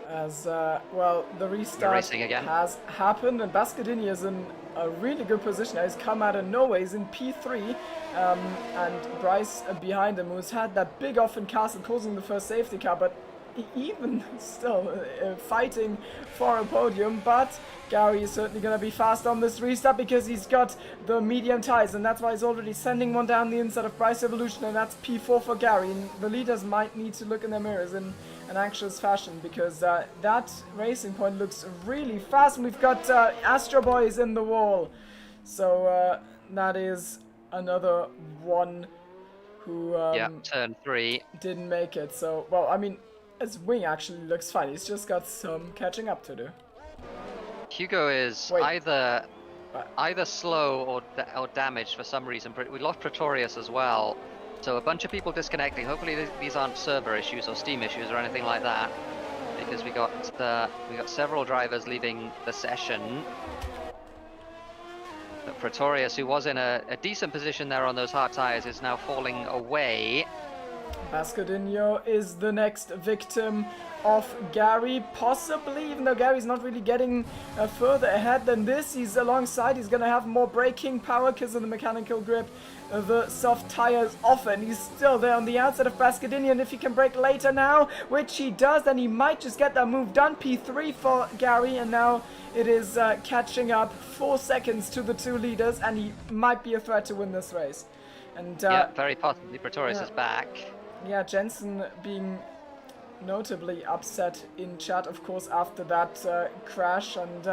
As well, the restart has happened, and Bascadini is in a really good position. He's come out of nowhere. He's in P3, and Bryce behind him, who's had that big off in Castle causing the first safety car, but even still fighting for a podium. But Gary is certainly going to be fast on this restart because he's got the medium tires, and that's why he's already sending one down the inside of Bryce Evolution, and that's P4 for Gary. And the leaders might need to look in their mirrors in an anxious fashion because that racing point looks really fast, and we've got Astro Boys in the wall. So that is another one who turn 3 didn't make it. So, well, I mean, his wing actually looks fine. He's just got some catching up to do. Hugo is either slow or damaged for some reason. We lost Pretorius as well, so a bunch of people disconnecting. Hopefully these aren't server issues or Steam issues or anything like that, because we got several drivers leaving the session. But Pretorius, who was in a decent position there on those hard tires, is now falling away. Bascadinho is the next victim of Gary, possibly, even though Gary's not really getting further ahead than this. He's alongside, he's going to have more braking power because of the mechanical grip. The soft tires off, and he's still there on the outside of Bascadinho, and if he can brake later now, which he does, then he might just get that move done. P3 for Gary, and now it is catching up 4 seconds to the two leaders, and he might be a threat to win this race. And yeah, very possibly. Pretorius is back. Yeah, Jensen being notably upset in chat, of course, after that crash. And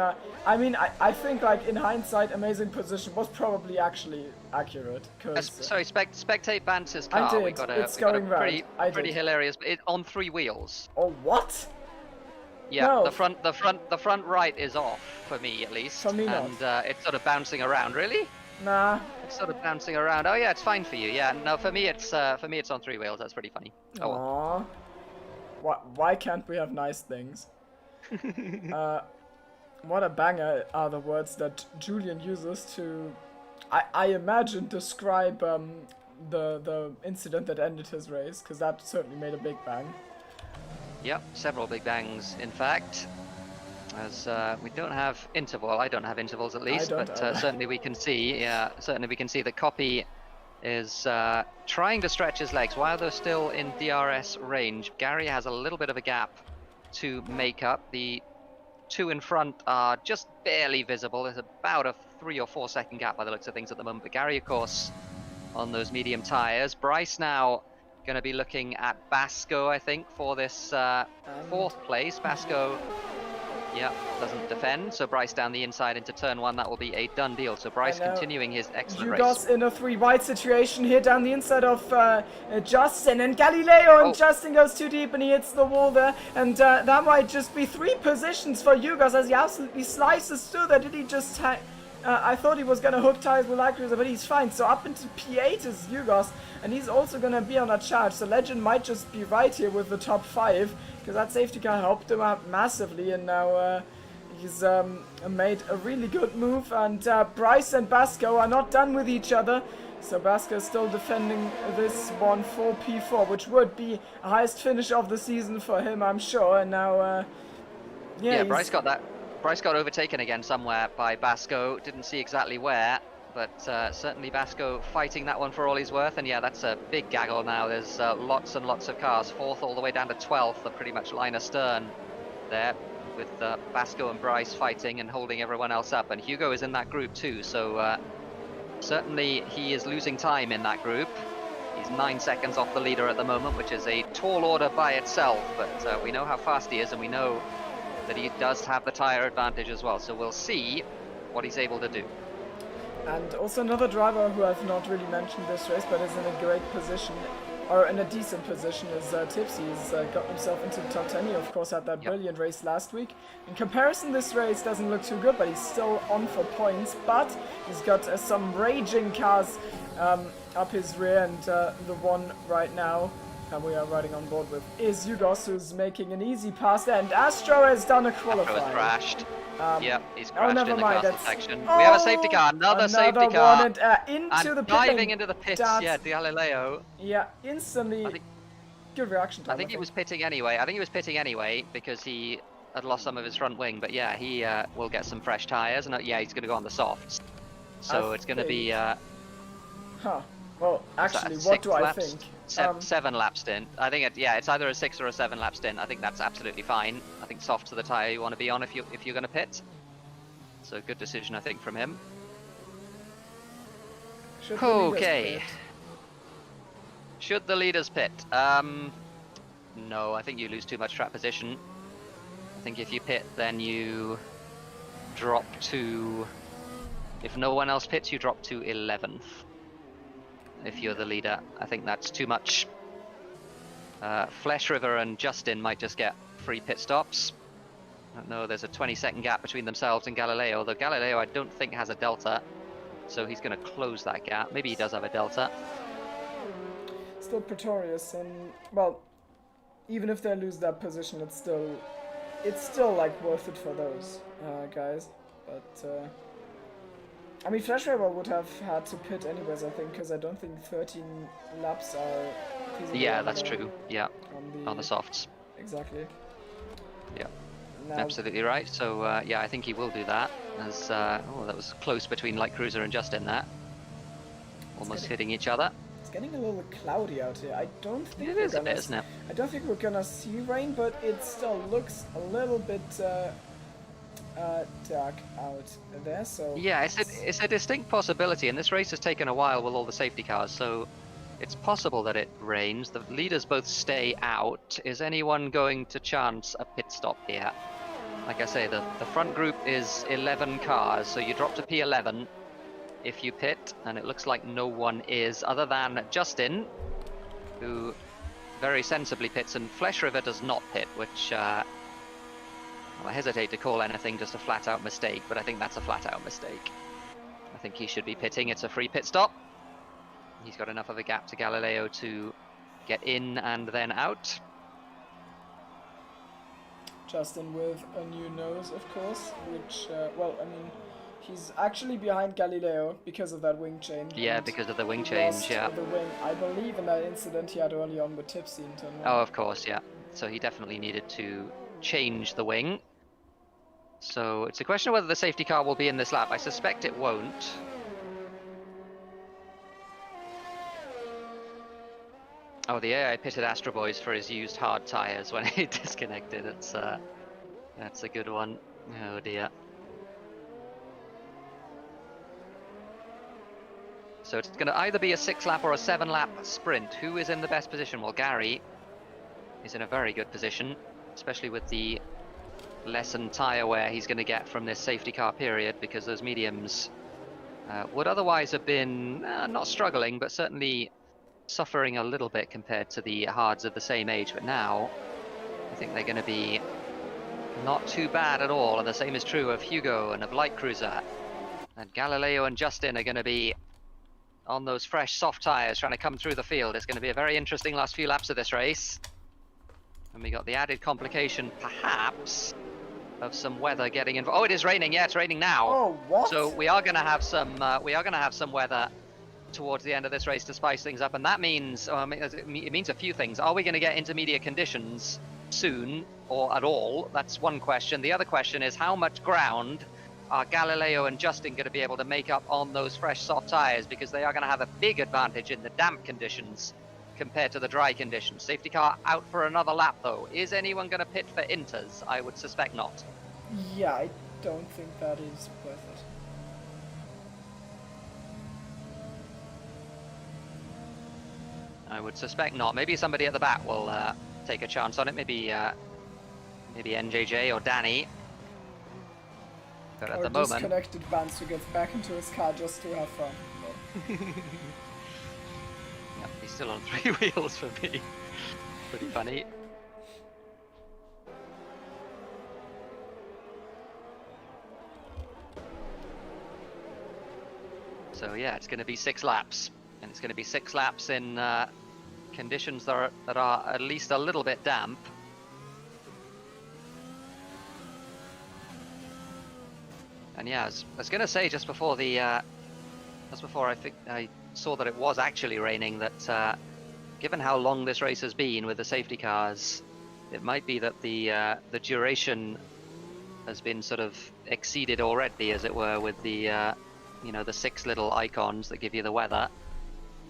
I mean, I think, like, in hindsight, amazing position was probably actually accurate. Sorry, spectate Bantz's car. I did. We got it's going right. Pretty hilarious. On 3 wheels. Oh, what? Yeah, no. the front right is off for me at least. For me not. And it's sort of bouncing around. Really? Nah. It's sort of bouncing around. Oh yeah, it's fine for you. Yeah, no, for me it's on 3 wheels. That's pretty funny. Oh well. Why can't we have nice things? What a banger are the words that Julian uses to, I imagine, describe the incident that ended his race, because that certainly made a big bang. Yep, several big bangs, in fact. As we don't have interval, I don't have intervals at least, but certainly we can see, that Copy is trying to stretch his legs while they're still in DRS range. Gary has a little bit of a gap to make up. The two in front are just barely visible. There's about a 3 or 4 second gap by the looks of things at the moment. But Gary, of course, on those medium tires. Bryce now going to be looking at Basco, I think, for this 4th place. Basco, yeah, doesn't defend, so Bryce down the inside into turn 1, that will be a done deal. So Bryce continuing his excellent race. Hugo's in a 3 wide situation here down the inside of Justin, and Galileo, and Justin goes too deep and he hits the wall there, and that might just be 3 positions for Hugo's as he absolutely slices through there. Did he just I thought he was going to hook tires with Cruiser, but he's fine. So up into P8 is Hugo's, and he's also going to be on a charge. So Legend might just be right here with the top 5, because that safety car helped him out massively, and now he's made a really good move. And Bryce and Basco are not done with each other. So Basco is still defending this one for P4, which would be a highest finish of the season for him, I'm sure. And now, yeah, Bryce got that. Bryce got overtaken again somewhere by Basco. Didn't see exactly where, but certainly Basco fighting that one for all he's worth. And yeah, that's a big gaggle now. There's lots and lots of cars. 4th all the way down to 12th are pretty much line astern there. with Basco and Bryce fighting and holding everyone else up, and Hugo is in that group too, so certainly he is losing time in that group. He's 9 seconds off the leader at the moment, which is a tall order by itself, but we know how fast he is, and we know that he does have the tyre advantage as well, so we'll see what he's able to do. And also another driver who I've not really mentioned this race, but is in a great position, or in a decent position, is Tipsy. He's got himself into the top 10. He of course had that brilliant race last week. In comparison, this race doesn't look too good, but he's still on for points. But he's got some raging cars up his rear, and the one right now we are riding on board with is Yugos, who's making an easy pass there, and Astro has done a qualifying. Astro has crashed. Yep, he's oh, crashed never in the mind. car section. We have a safety car, another safety car. One, and into the pit diving lane. into the pits, That's, yeah, Galileo. Yeah, instantly. Good reaction time. I think he was pitting anyway. I think he was pitting anyway because he had lost some of his front wing. But yeah, he will get some fresh tyres, and yeah, he's going to go on the softs. So it's going to be. Huh. Well, actually, what do I think? 7 lap stint. I think it's either a 6 or a 7 lap stint. I think that's absolutely fine. I think softs are the tyre you want to be on if you're going to pit. So good decision, I think, from him. Okay. Should the leaders pit? No, I think you lose too much track position. I think if you pit, then you drop to... If no one else pits, you drop to 11th. If you're the leader, I think that's too much. Flesh River and Justin might just get free pit stops. I don't know, there's a 20-second gap between themselves and Galileo, although Galileo I don't think has a delta, so he's going to close that gap. Maybe he does have a delta. Still Pretorius, and well, even if they lose that position, it's still like worth it for those guys. But I mean, Flash River would have had to pit anyways, I think, because I don't think 13 laps are feasible. Yeah, that's true. Yeah, on the softs. Exactly. Yeah. Now, absolutely right. So yeah, I think he will do that. As oh, that was close between Light Cruiser and Justin there. Almost hitting each other. It's getting a little cloudy out here. I don't think it is a bit, isn't it? I don't think we're gonna see rain, but it still looks a little bit dark out there. So yeah, it's a distinct possibility, and this race has taken a while with all the safety cars. So it's possible that it rains. The leaders both stay out. Is anyone going to chance a pit stop here? Like I say, the front group is 11 cars, so you drop to P11 if you pit, and it looks like no one is, other than Justin, who very sensibly pits, and Flesh River does not pit, which well, I hesitate to call anything just a flat-out mistake, but I think that's a flat-out mistake. I think he should be pitting. It's a free pit stop. He's got enough of a gap to Galileo to get in and then out. Justin with a new nose, of course, which, well, I mean, he's actually behind Galileo because of that wing change. Yeah, because of the wing change, yeah. The wing, I believe, in that incident he had early on with Tipsy in turn 1. Oh, of course, yeah. So he definitely needed to change the wing. So it's a question of whether the safety car will be in this lap. I suspect it won't. Oh, the AI pitted Astro Boys for his used hard tyres when he disconnected. That's a good one. Oh dear. So it's going to either be a 6-lap or a 7-lap sprint. Who is in the best position? Well, Gary is in a very good position, especially with the lessened tyre wear he's going to get from this safety car period, because those mediums would otherwise have been not struggling, but certainly suffering a little bit compared to the hards of the same age. But now I think they're going to be not too bad at all, and the same is true of Hugo and of Light Cruiser. And Galileo and Justin are going to be on those fresh soft tyres trying to come through the field. It's going to be a very interesting last few laps of this race. And we got the added complication, perhaps, of some weather getting involved. Oh, it is raining. Yeah, it's raining now. Oh, what? So we are going to have some weather towards the end of this race to spice things up, and that means it means a few things. Are we going to get intermediate conditions soon or at all? That's one question. The other question is, how much ground are Galileo and Justin going to be able to make up on those fresh soft tyres, because they are going to have a big advantage in the damp conditions compared to the dry conditions. Safety car out for another lap though. Is anyone going to pit for inters? I would suspect not. Yeah, I don't think that is worth it. I would suspect not. Maybe somebody at the back will take a chance on it. Maybe NJJ or Danny. But at Or the moment, disconnected Vance who gets back into his car just to have fun. yeah, he's still on 3 wheels for me. Pretty funny. So yeah, it's going to be 6 laps, and it's going to be 6 laps in conditions that are at least a little bit damp. And yeah, I was going to say just before I think I saw that it was actually raining, that given how long this race has been with the safety cars, it might be that the duration has been sort of exceeded already, as it were, with the the 6 little icons that give you the weather.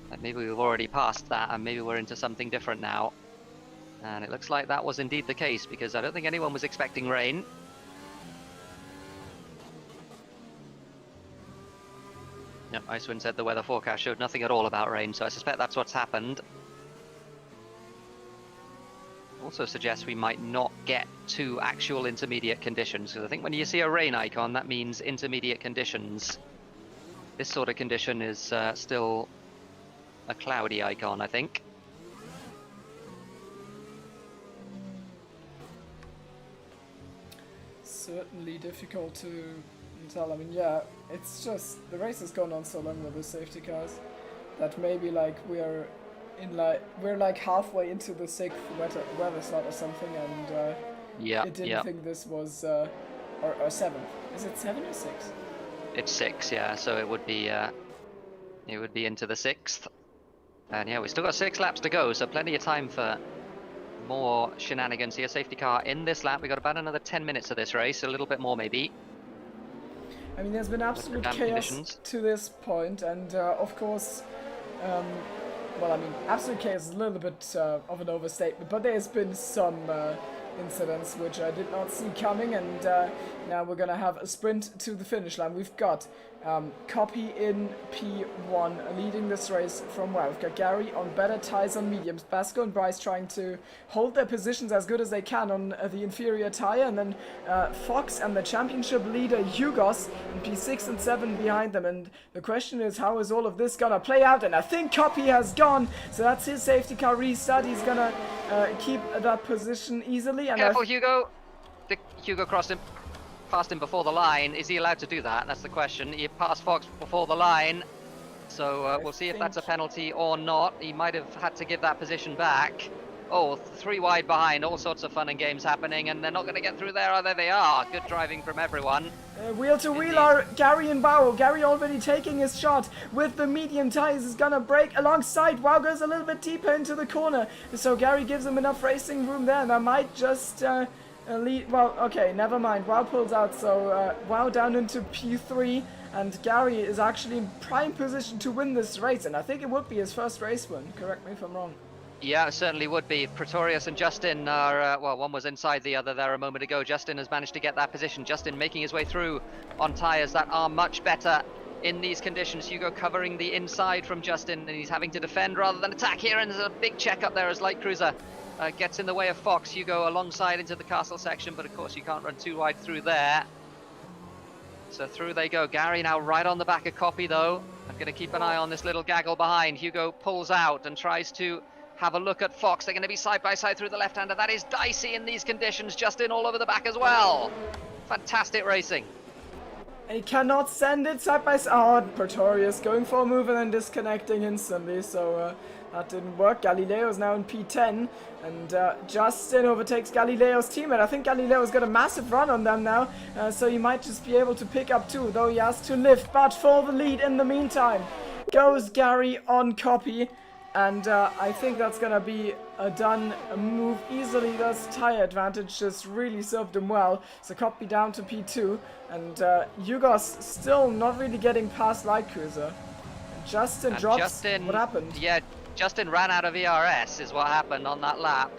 Like maybe we've already passed that, and maybe we're into something different now. And it looks like that was indeed the case, because I don't think anyone was expecting rain. Yep, Icewind said the weather forecast showed nothing at all about rain, so I suspect that's what's happened. Also suggests we might not get to actual intermediate conditions, because I think when you see a rain icon, that means intermediate conditions. This sort of condition is still a cloudy icon, I think. Certainly difficult to tell. I mean, yeah, it's just the race has gone on so long with the safety cars that maybe like we're halfway into the 6th weather slot or something, and I didn't think this was or 7th. Is it 7 or 6? It's 6, yeah. So it would be into the 6th, and yeah, we still got 6 laps to go, so plenty of time for more shenanigans here. Safety car in this lap. We got about another 10 minutes of this race, a little bit more maybe. I mean, there's been absolute chaos to this point, and of course, well, I mean, absolute chaos is a little bit of an overstatement, but there's been some incidents which I did not see coming, and now we're gonna have a sprint to the finish line. We've got Copy in P1 leading this race from well. We've got Gary on better tyres on mediums, Basco and Bryce trying to hold their positions as good as they can on the inferior tyre, and then Fox and the championship leader Hugos in P6 and 7 behind them. And the question is, how is all of this gonna play out? And I think Copy has gone, so that's his safety car restart. He's gonna keep that position easily. And careful, Hugo! Hugo passed him before the line. Is he allowed to do that? That's the question. He passed Fox before the line, so we'll see if that's a penalty or not. He might have had to give that position back. Oh, 3 wide behind, all sorts of fun and games happening, and they're not going to get through there. Oh, there they are. Good driving from everyone. Wheel to wheel are Gary and Wow. Gary already taking his shot with the medium tires. Is going to brake alongside. Wow goes a little bit deeper into the corner, so Gary gives him enough racing room there, and I might just lead. Well, okay, never mind. Wow pulls out, so Wow down into P3, and Gary is actually in prime position to win this race, and I think it would be his first race win. Correct me if I'm wrong. Yeah, it certainly would be. Pretorius and Justin are, well, one was inside the other there a moment ago. Justin has managed to get that position. Justin making his way through on tyres that are much better in these conditions. Hugo covering the inside from Justin, and he's having to defend rather than attack here, and there's a big check up there as Light Cruiser gets in the way of Fox. Hugo alongside into the castle section, but of course you can't run too wide through there. So through they go. Gary now right on the back of Copy though. I'm going to keep an eye on this little gaggle behind. Hugo pulls out and tries to have a look at Fox. They're going to be side by side through the left-hander. That is dicey in these conditions. Justin all over the back as well. Fantastic racing. He cannot send it side by side. Oh, Pretorius going for a move and then disconnecting instantly, so that didn't work. Galileo is now in P10, and Justin overtakes Galileo's teammate. I think Galileo's got a massive run on them now, so he might just be able to pick up 2, though he has to lift. But for the lead in the meantime goes Gary on Copy. And I think that's going to be a move easily. Thus, tyre advantage just really served him well. So Copy down to P2. And Hugos still not really getting past Light Cruiser. Justin drops. What happened? Yeah, Justin ran out of ERS is what happened on that lap.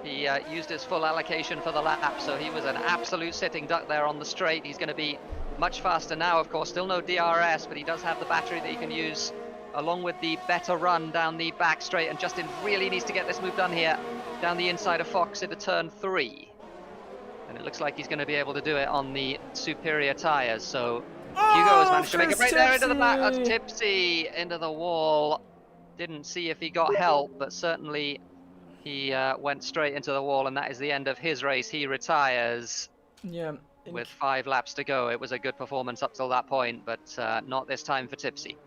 He used his full allocation for the lap, so he was an absolute sitting duck there on the straight. He's going to be much faster now, of course. Still no DRS, but he does have the battery that he can use along with the better run down the back straight. And Justin really needs to get this move done here down the inside of Fox into turn 3. And it looks like he's going to be able to do it on the superior tyres. So Hugo has managed to make a break there into the back. That's Tipsy into the wall. Didn't see if he got help, but certainly he went straight into the wall, and that is the end of his race. He retires with 5 laps to go. It was a good performance up till that point, but not this time for Tipsy.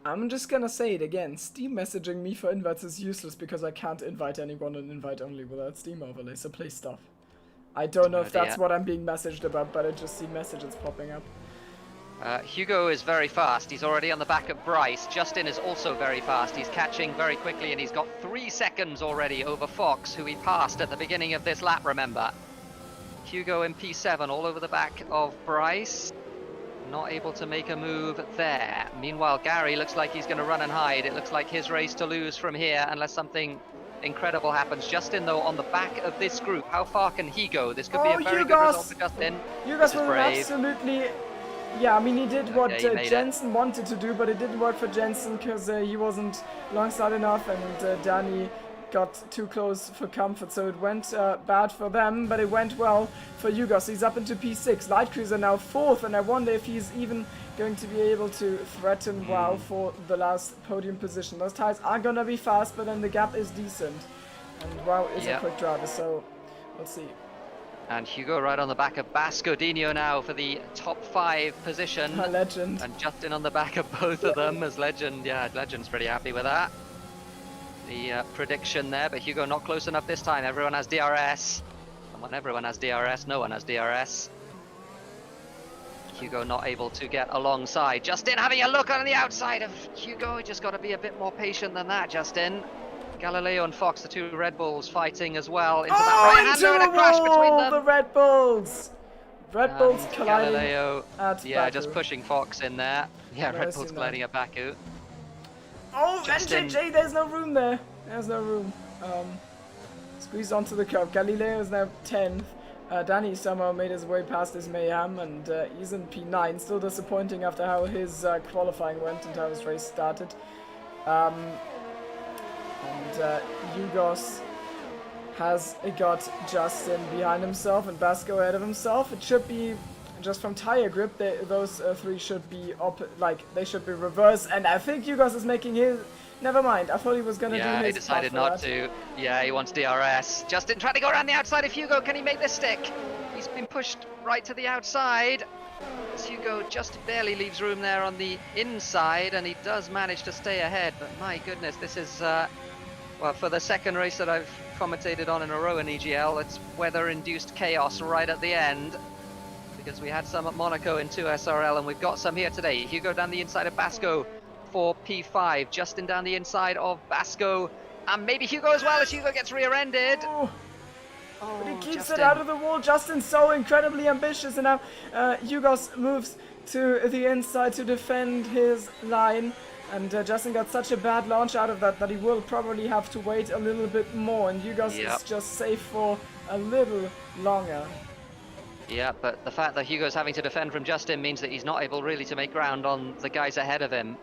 I'm just gonna say it again. Steam messaging me for invites is useless because I can't invite anyone on invite only without Steam overlay, so please stop. I don't know if that's what I'm being messaged about, but I just see messages popping up. Hugo is very fast. He's already on the back of Bryce. Justin is also very fast. He's catching very quickly, and he's got 3 seconds already over Fox, who he passed at the beginning of this lap, remember. Hugo in P7 all over the back of Bryce. Not able to make a move there. Meanwhile, Gary looks like he's going to run and hide. It looks like his race to lose from here unless something incredible happens. Justin, though, on the back of this group, how far can he go? This could be a very good result for Justin. Hugo's was absolutely... Yeah, I mean, he did what Jensen wanted to do, but it didn't work for Jensen because he wasn't alongside enough, and Danny got too close for comfort, so it went bad for them, but it went well for Hugo. So he's up into P6. Light Cruiser now 4th, and I wonder if he's even going to be able to threaten WoW for the last podium position. Those tires are gonna be fast, but then the gap is decent, and WoW is a quick driver, so let's see. And Hugo right on the back of Basco Dino now for the top 5 position. Legend. And Justin on the back of both of them as Legend. Yeah, Legend's pretty happy with that. The prediction there, but Hugo not close enough this time. Everyone has DRS. And when everyone has DRS, no one has DRS. Hugo not able to get alongside. Justin having a look on the outside of Hugo. Just got to be a bit more patient than that, Justin. Galileo and Fox, the 2 Red Bulls, fighting as well into that right-hander and a crash between them. The Red Bulls! Red Bulls colliding. Galileo, Baku. just pushing Fox in there. Yeah, Red Bulls colliding at Baku. Oh, NJJ, there's no room there. There's no room. Squeezed onto the curb. Galileo is now 10th. Danny somehow made his way past his mayhem, and he's in P9. Still disappointing after how his qualifying went and how his race started. And Hugos has got Justin behind himself and Basco ahead of himself. It should be, just from tire grip, those 3 should be they should be reversed. And I think Hugos is making his... Never mind, I thought he was going to do his... Yeah, he decided not to. Yeah, he wants DRS. Justin trying to go around the outside of Hugo. Can he make this stick? He's been pushed right to the outside. As Hugo just barely leaves room there on the inside, and he does manage to stay ahead. But my goodness, this is... well, for the second race that I've commentated on in a row in EGL, it's weather-induced chaos right at the end. Because we had some at Monaco in 2 SRL, and we've got some here today. Hugo down the inside of Basco for P5. Justin down the inside of Basco. And maybe Hugo as well, as Hugo gets rear-ended. But he keeps Justin. It out of the wall. Justin's so incredibly ambitious, and now Hugos moves to the inside to defend his line. And Justin got such a bad launch out of that he will probably have to wait a little bit more. And Hugos is just safe for a little longer. Yeah, but the fact that Hugo's having to defend from Justin means that he's not able really to make ground on the guys ahead of him.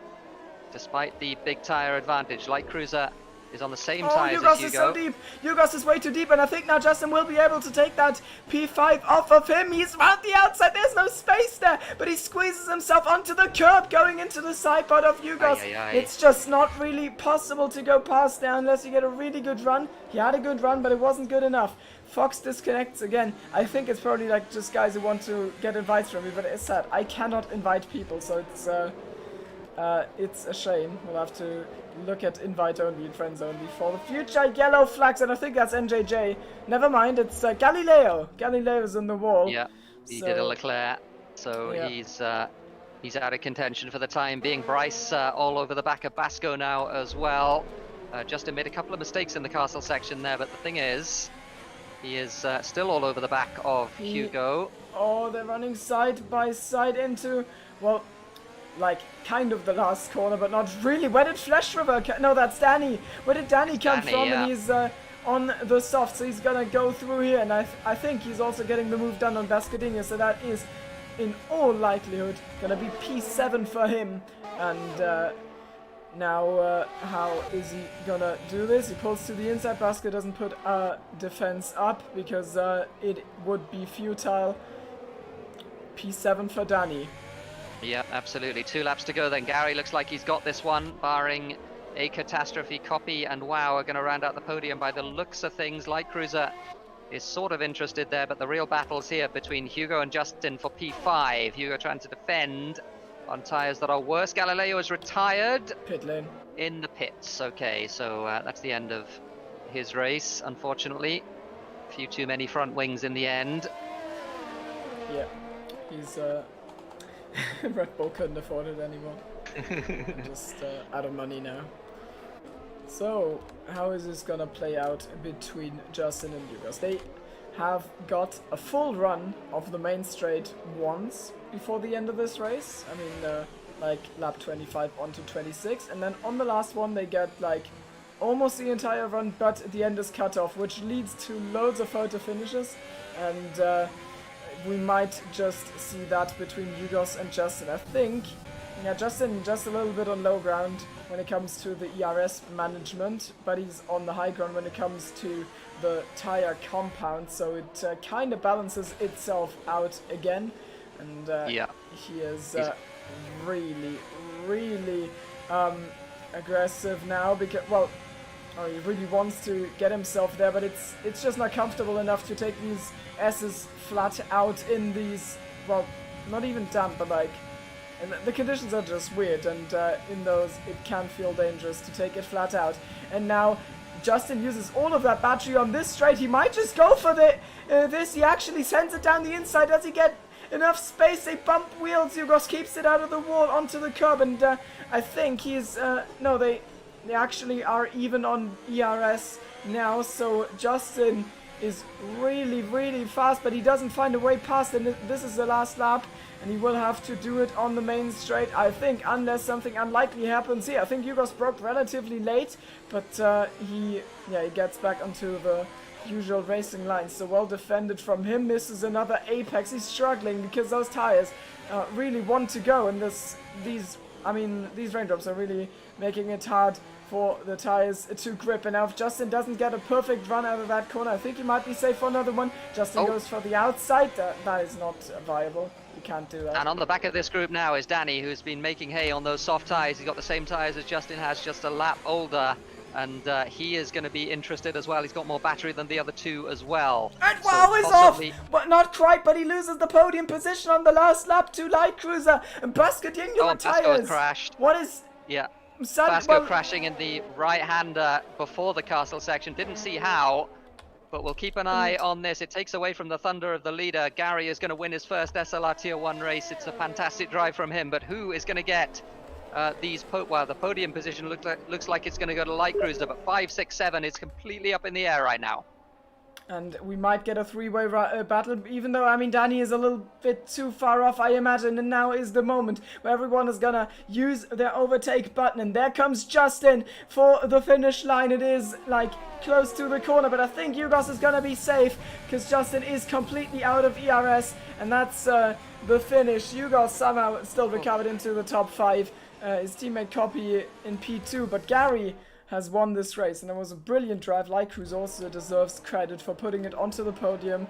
Despite the big tyre advantage, Light Cruiser is on the same tyres as Hugo. Is so deep. Hugos is way too deep, and I think now Justin will be able to take that P5 off of him. He's around the outside. There's no space there, but he squeezes himself onto the curb, going into the side pod of Hugos. It's just not really possible to go past there unless you get a really good run. He had a good run, but it wasn't good enough. Fox disconnects again. I think it's probably like just guys who want to get invites from me, but it's sad. I cannot invite people, so it's a shame. We'll have to look at invite only and friends only for the future. Yellow flags, and I think that's NJJ. Never mind, it's Galileo. Galileo's on the wall. Yeah, he did a Leclerc, so he's out of contention for the time being. Bryce all over the back of Basco now as well. Justin made a couple of mistakes in the castle section there, but the thing is, he is still all over the back of Hugo. Oh, they're running side by side into... Well, like kind of the last corner, but not really. Where did Flash River? No, that's Danny. Where did Danny come Danny, from? yeah. And he's on the soft, so he's gonna go through here. And I think he's also getting the move done on Bascadinha, so that is in all likelihood gonna be P7 for him. And now how is he gonna do this? He pulls to the inside. Basket doesn't put a defense up because it would be futile. P7 for Danny. Yeah, absolutely. 2 laps to go then. Gary looks like he's got this one, barring a catastrophe copy, and wow, are going to round out the podium by the looks of things. Light Cruiser is sort of interested there, but the real battle's here between Hugo and Justin for P5. Hugo trying to defend on tyres that are worse. Galileo is retired. Pit lane. In the pits. Okay, so that's the end of his race, unfortunately. A few too many front wings in the end. Yeah, he's Red Bull couldn't afford it anymore. Just out of money now. So, how is this gonna play out between Justin and Lucas? They have got a full run of the main straight once before the end of this race. I mean, like lap 25 onto 26, and then on the last one they get like almost the entire run, but the end is cut off, which leads to loads of photo finishes, and we might just see that between Yugos and Justin. I think, yeah, Justin just a little bit on low ground when it comes to the ERS management, but he's on the high ground when it comes to the tire compound, so it kind of balances itself out again. And yeah, he is really aggressive now, because, well, he really wants to get himself there, but it's just not comfortable enough to take these S's flat out in these, well, not damp, but like, and the conditions are just weird, and in those it can feel dangerous to take it flat out. And now Justin uses all of that battery on this straight. He might just go for this. He actually sends it down the inside. Does he get enough space? They bump wheels. Yugos keeps it out of the wall onto the curb, and I think he's no, they actually are even on ERS now. So Justin is really fast, but he doesn't find a way past, and this is the last lap, and he will have to do it on the main straight, I think, unless something unlikely happens here. I think Yugos broke relatively late, but he gets back onto the usual racing line. So well defended from him. Misses another apex. He's struggling because those tires really want to go, and these raindrops are really making it hard for the tires to grip. And now if Justin doesn't get a perfect run out of that corner, I think he might be safe for another one. Justin goes for the outside. That is not viable. You can't do that. And on the back of this group now is Danny, who's been making hay on those soft tyres. He's got the same tyres as Justin has, just a lap older. And he is going to be interested as well. He's got more battery than the other two as well. And wow is off! But not quite, but he loses the podium position on the last lap to Light Cruiser. And Bascadinha retires. Basco crashed. What is... Yeah. Basco crashing in the right-hander before the castle section. Didn't see how, but we'll keep an eye on this. It takes away from the thunder of the leader. Gary is going to win his first SLR Tier 1 race. It's a fantastic drive from him, but who is going to get the podium position looks like it's going to go to Light Cruiser, but 5, 6, 7 is completely up in the air right now. And we might get a three-way battle, even though, I mean, Danny is a little bit too far off, I imagine, and now is the moment where everyone is gonna use their overtake button, and there comes Justin for the finish line. It is, like, close to the corner, but I think Yugos is gonna be safe, because Justin is completely out of ERS, and that's the finish. Yugos somehow still recovered into the top 5. His teammate Copy in P2, but Gary has won this race, and it was a brilliant drive. Light Cruise also deserves credit for putting it onto the podium,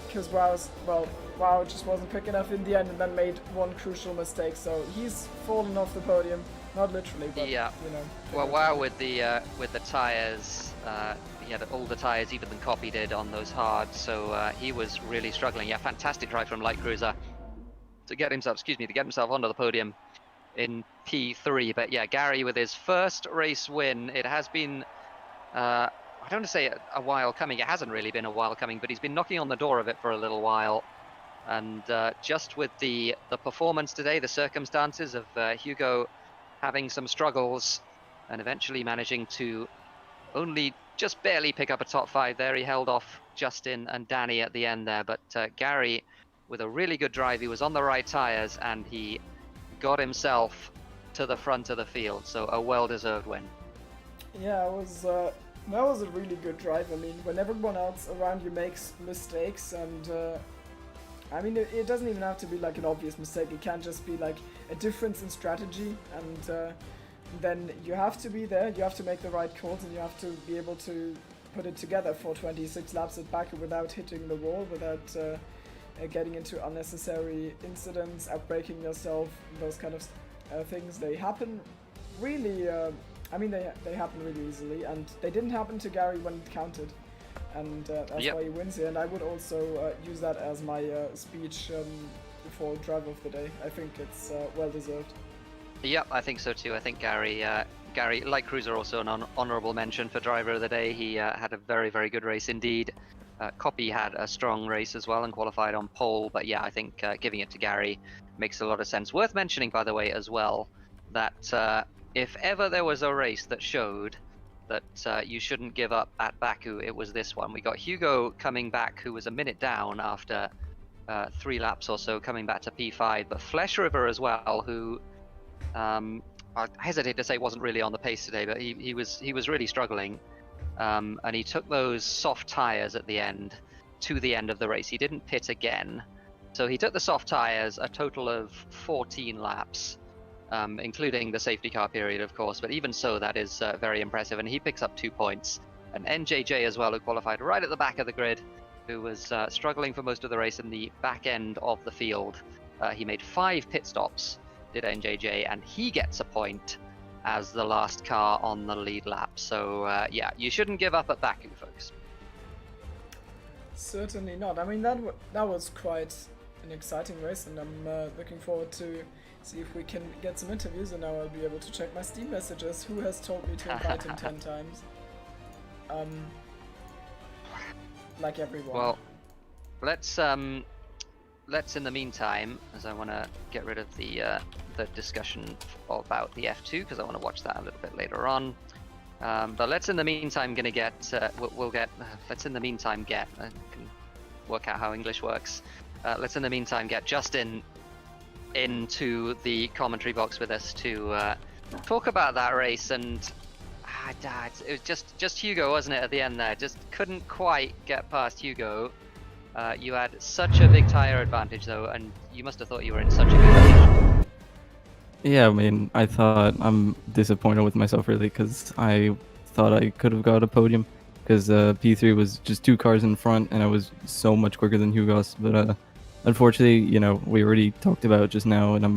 because Wow just wasn't quick enough in the end and then made one crucial mistake, so he's fallen off the podium. Not literally, but, yeah. You know. Well, Wow with the tyres, he had older tyres even than Copy did on those hards, so he was really struggling. Yeah, fantastic drive from Light Cruiser to get himself onto the podium in P3. But yeah, Gary with his first race win. It has been I don't want to say a while coming. It hasn't really been a while coming, but he's been knocking on the door of it for a little while. And just with the performance today, the circumstances of Hugo having some struggles and eventually managing to only just barely pick up a top 5 there. He held off Justin and Danny at the end there, but Gary with a really good drive. He was on the right tyres and he got himself to the front of the field, so a well-deserved win. Yeah, it was. That was a really good drive. I mean, when everyone else around you makes mistakes, and I mean, it doesn't even have to be like an obvious mistake. It can just be like a difference in strategy, and then you have to be there. You have to make the right calls, and you have to be able to put it together for 26 laps at Baku without hitting the wall, without getting into unnecessary incidents, outbreaking yourself, those kind of things. They happen really. I mean, they happen really easily, and they didn't happen to Gary when it counted, and that's why he wins here. And I would also use that as my speech for driver of the day. I think it's well deserved. Yep, I think so too. I think Gary, like Cruiser, also an honourable mention for driver of the day. He had a very, very good race indeed. Copy had a strong race as well and qualified on pole, but yeah, I think giving it to Gary makes a lot of sense. Worth mentioning, by the way, as well, that if ever there was a race that showed that you shouldn't give up at Baku, it was this one. We got Hugo coming back, who was a minute down after 3 laps or so, coming back to P5, but Flesh River as well, who I hesitate to say wasn't really on the pace today, but he was really struggling, and he took those soft tires at the end to the end of the race. He didn't pit again, so he took the soft tires a total of 14 laps, including the safety car period, of course, but even so, that is very impressive, and he picks up 2 points. And NJJ as well, who qualified right at the back of the grid, who was struggling for most of the race in the back end of the field. He made 5 pit stops, did NJJ, and he gets a point as the last car on the lead lap. So yeah, you shouldn't give up at Baku, folks. Certainly not. I mean, that was quite an exciting race, and I'm looking forward to see if we can get some interviews, and now I'll be able to check my Steam messages. Who has told me to invite him 10 times? Like everyone. Well, let's in the meantime, as I want to get rid of the discussion about the F2, because I want to watch that a little bit later on. But let's in the meantime I can work out how English works. Let's in the meantime get Justin into the commentary box with us to talk about that race. And it was just Hugo, wasn't it, at the end there? Just couldn't quite get past Hugo. You had such a big tire advantage though, and you must have thought you were in such a good position. Yeah, I mean, I thought I'm disappointed with myself really, because I thought I could have got a podium, because P3 was just 2 cars in front and I was so much quicker than Hugo's. But unfortunately, you know, we already talked about it just now, and I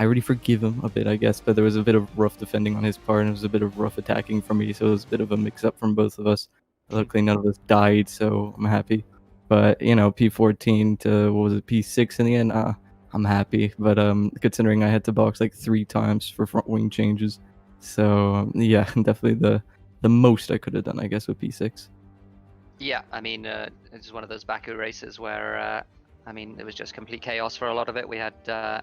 already forgive him a bit, I guess, but there was a bit of rough defending on his part, and it was a bit of rough attacking from me, so it was a bit of a mix-up from both of us. Luckily, none of us died, so I'm happy. But, you know, P14 to, what was it, P6 in the end, I'm happy. But considering I had to box like 3 times for front wing changes, so yeah, definitely the most I could have done, I guess, with P6. Yeah, I mean, it's one of those Baku races where, I mean, it was just complete chaos for a lot of it. We had a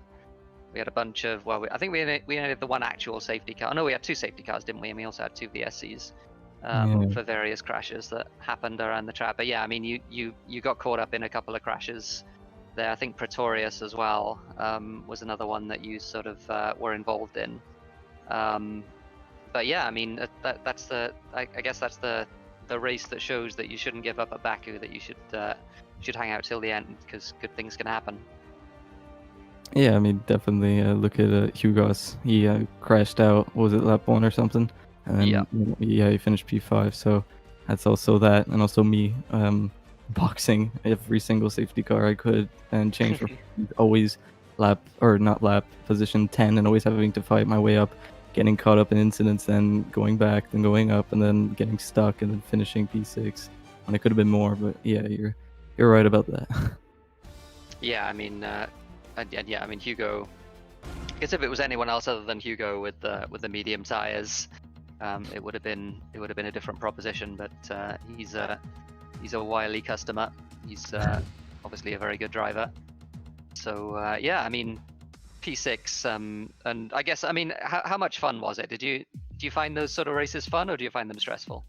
bunch of, well, I think we only had the one actual safety car. Oh, no, we had 2 safety cars, didn't we? And we also had 2 VSCs. For various crashes that happened around the track. But yeah, I mean, you got caught up in a couple of crashes there. I think Pretorius as well was another one that you sort of were involved in. But yeah, I mean, I guess that's the race that shows that you shouldn't give up at Baku, that you should hang out till the end, because good things can happen. Yeah, I mean, definitely look at Hugo's. He crashed out, what was it, lap 1 or something? And then, he finished P5, so that's also that. And also me boxing every single safety car I could, and change from always position 10, and always having to fight my way up, getting caught up in incidents, then going back, then going up, and then getting stuck, and then finishing P6. And it could have been more, but yeah, you're right about that. Yeah, I mean, I mean, Hugo, I guess if it was anyone else other than Hugo with the medium tires, it would have been a different proposition. But he's a wily customer. He's obviously a very good driver. So yeah, I mean, P6, and I guess, I mean, how much fun was it? Do you find those sort of races fun, or do you find them stressful?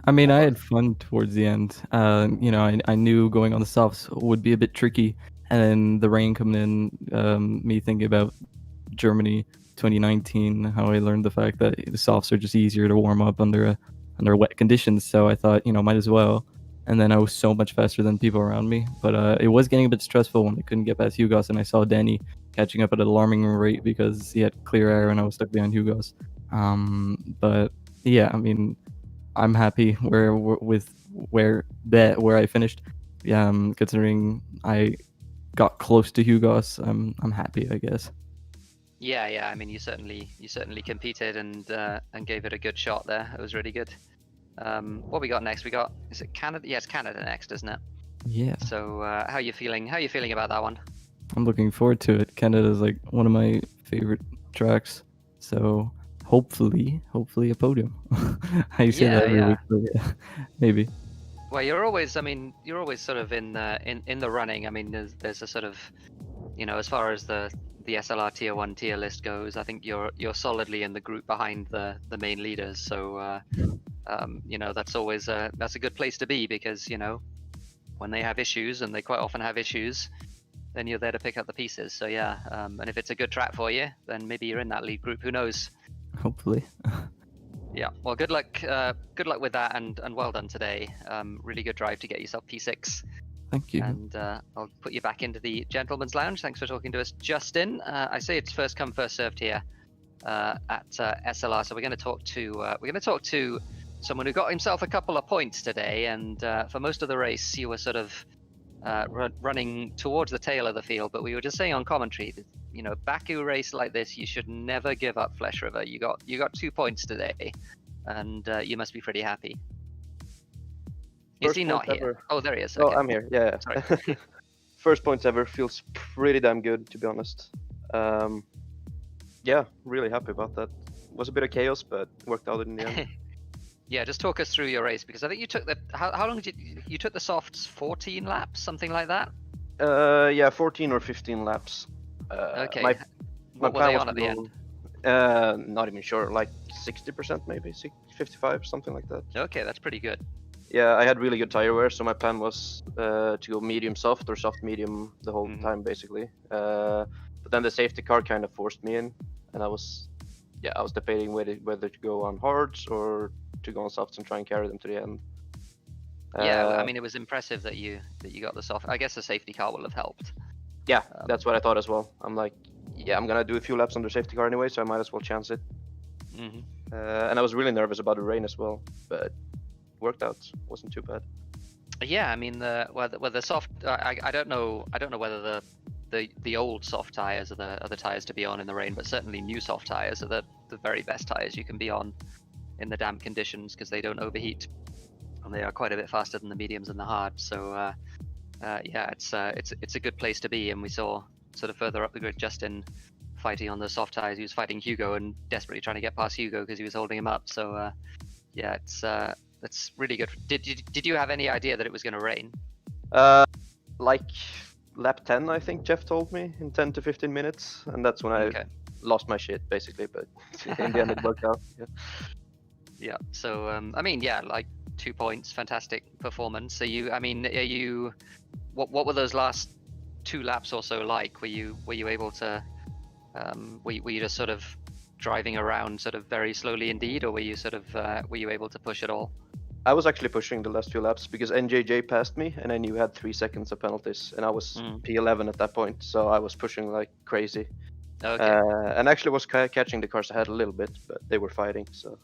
I mean, I had fun towards the end. You know, I knew going on the softs would be a bit tricky, and then the rain coming in, me thinking about Germany 2019, how I learned the fact that the softs are just easier to warm up under wet conditions. So I thought, might as well. And then I was so much faster than people around me. But it was getting a bit stressful when I couldn't get past Hugos, and I saw Danny catching up at an alarming rate because he had clear air and I was stuck behind Hugos. But yeah, I mean, I'm happy with where I finished. Considering I got close to Hugos, I'm happy, I guess. Yeah. I mean, you certainly competed and gave it a good shot there. It was really good. What we got next? Is it Canada? Yeah, it's Canada next, isn't it? Yeah. So how are you feeling? How are you feeling about that one? I'm looking forward to it. Canada is like one of my favorite tracks. So hopefully a podium. I say that every week, but yeah, maybe. Well, you're always sort of in the running. I mean, there's a sort of, as far as the SLR tier 1 tier list goes, I think you're solidly in the group behind the main leaders. So that's always that's a good place to be, because when they have issues, and they quite often have issues, then you're there to pick up the pieces. So yeah, and if it's a good track for you, then maybe you're in that lead group. Who knows? Hopefully. Yeah. Well, good luck with that, and well done today. Really good drive to get yourself P6. Thank you. And I'll put you back into the gentleman's lounge. Thanks for talking to us, Justin. I say it's first come first served here at SLR. So we're going to talk to someone who got himself a couple of points today, and for most of the race you were sort of running towards the tail of the field. But we were just saying on commentary that, Baku race like this, you should never give up Flesh River. You got 2 points today, and you must be pretty happy. Is he not here? Ever. Oh, there he is. Oh, Okay. I'm here. Yeah. Sorry. First points ever, feels pretty damn good, to be honest. Yeah, really happy about that. Was a bit of chaos, but worked out in the end. Yeah, just talk us through your race, because I think you took how long did you took the softs? 14 laps, something like that? Yeah, 14 or 15 laps. Okay. My What were plan they was on at to the go, end? Not even sure, like 60% maybe, 55, something like that. Okay, that's pretty good. Yeah, I had really good tire wear, so my plan was to go medium soft or soft medium the whole time, basically. But then the safety car kind of forced me in, and I was debating whether to go on hards or to go on softs and try and carry them to the end. Yeah, I mean, it was impressive that you got the soft. I guess the safety car will have helped. Yeah, that's what I thought as well. I'm like, yeah, I'm gonna do a few laps under safety car anyway, so I might as well chance it. And I was really nervous about the rain as well, but worked out. Wasn't too bad. Yeah, I mean, the soft. I don't know whether the old soft tires are the tires to be on in the rain, but certainly new soft tires are the very best tires you can be on in the damp conditions, because they don't overheat, and they are quite a bit faster than the mediums and the hards. So yeah, it's a good place to be. And we saw sort of further up the grid Justin fighting on the soft tires. He was fighting Hugo and desperately trying to get past Hugo because he was holding him up. So yeah, it's really good. Did you have any idea that it was going to rain? Like lap 10, I think Jeff told me, in 10 to 15 minutes, and that's when I lost my shit basically. But in the end, it worked out. Yeah. Yeah. So I mean, yeah, like 2 points, fantastic performance. So what were those last 2 laps or so like? Were you able to were you just sort of driving around sort of very slowly indeed, or were you able to push at all? I was actually pushing the last few laps because NJJ passed me, and I knew I had 3 seconds of penalties, and I was P11 at that point, so I was pushing like crazy. Okay. And actually was catching the cars ahead a little bit, but they were fighting, so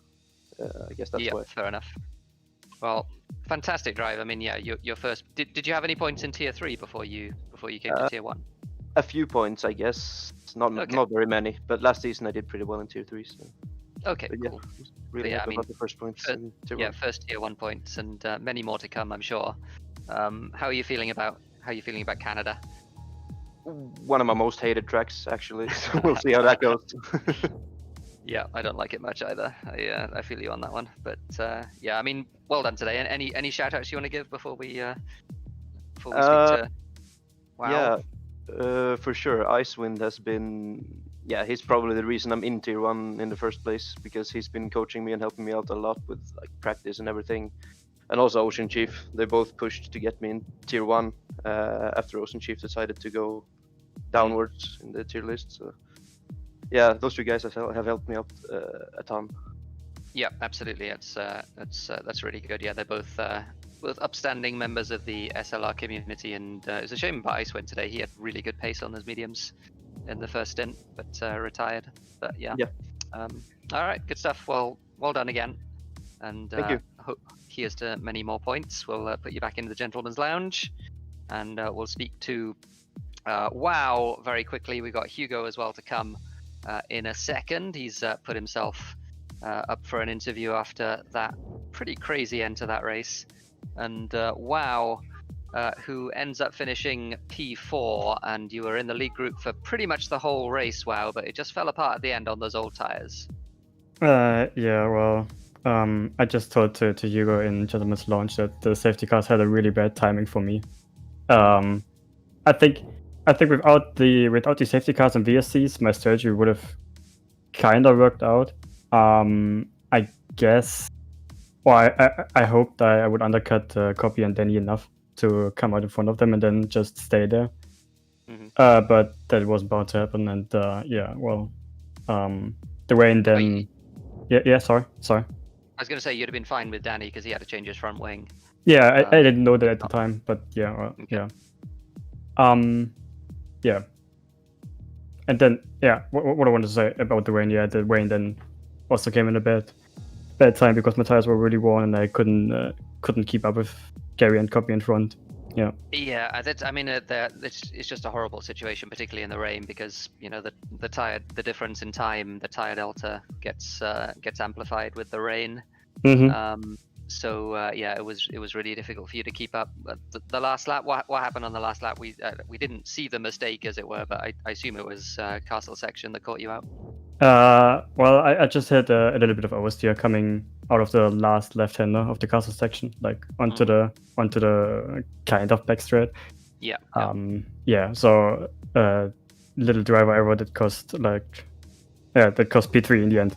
I guess that's why. Fair enough. Well, fantastic drive. I mean, yeah, your first. Did you have any points in tier 3 before you came to tier 1? A few points, I guess. Not very many, but last season I did pretty well in tier 3. So. Okay, but cool. Yeah, really happy about the first points. In tier 1. First tier 1 points, and many more to come, I'm sure. How are you feeling about Canada? One of my most hated tracks, actually. So we'll see how that goes. Yeah, I don't like it much either. I feel you on that one. But yeah, I mean, well done today. And any shout outs you want to give before we speak to? Wow. Yeah, for sure. Icewind has been. Yeah, he's probably the reason I'm in tier 1 in the first place, because he's been coaching me and helping me out a lot with like practice and everything. And also Ocean Chief, they both pushed to get me in tier 1 after Ocean Chief decided to go downwards in the tier list. So yeah, those two guys have helped me out a ton. Yeah, absolutely. That's really good. Yeah, they're both upstanding members of the SLR community, and it's a shame about Icewind today. He had really good pace on his mediums in the first stint, but retired. But yeah. Yeah. All right, good stuff. Well done again, and Thank you. hope here's to many more points. We'll put you back into the gentleman's lounge, and we'll speak to WoW very quickly. We got Hugo as well to come in a second. He's put himself up for an interview after that pretty crazy end to that race. And WoW, who ends up finishing P4, and you were in the lead group for pretty much the whole race, WoW, but it just fell apart at the end on those old tires. Yeah, well, I just told to Hugo in Gentleman's Launch that the safety cars had a really bad timing for me. I think without the safety cars and VSCs, my strategy would have kind of worked out. I guess, or I hoped I would undercut Copy and Danny enough to come out in front of them and then just stay there. But that wasn't bound to happen, and yeah, well, the rain then. Yeah, sorry. I was going to say you'd have been fine with Danny because he had to change his front wing. Yeah, I didn't know that at the time, but yeah, well, Okay. yeah. Yeah. And then, yeah, what I wanted to say about the rain, yeah, the rain then also came in a bad time because my tires were really worn and I couldn't keep up with Gary and Copy in front. Yeah. Yeah, it's just a horrible situation, particularly in the rain, because the difference in time, the tire delta gets amplified with the rain. So yeah, it was really difficult for you to keep up. The last lap, what happened on the last lap? We didn't see the mistake, as it were, but I assume it was castle section that caught you out. Well, I just had a little bit of oversteer coming out of the last left-hander of the castle section, like onto the kind of back straight. Yeah. Yeah. So little driver error that cost P3 in the end.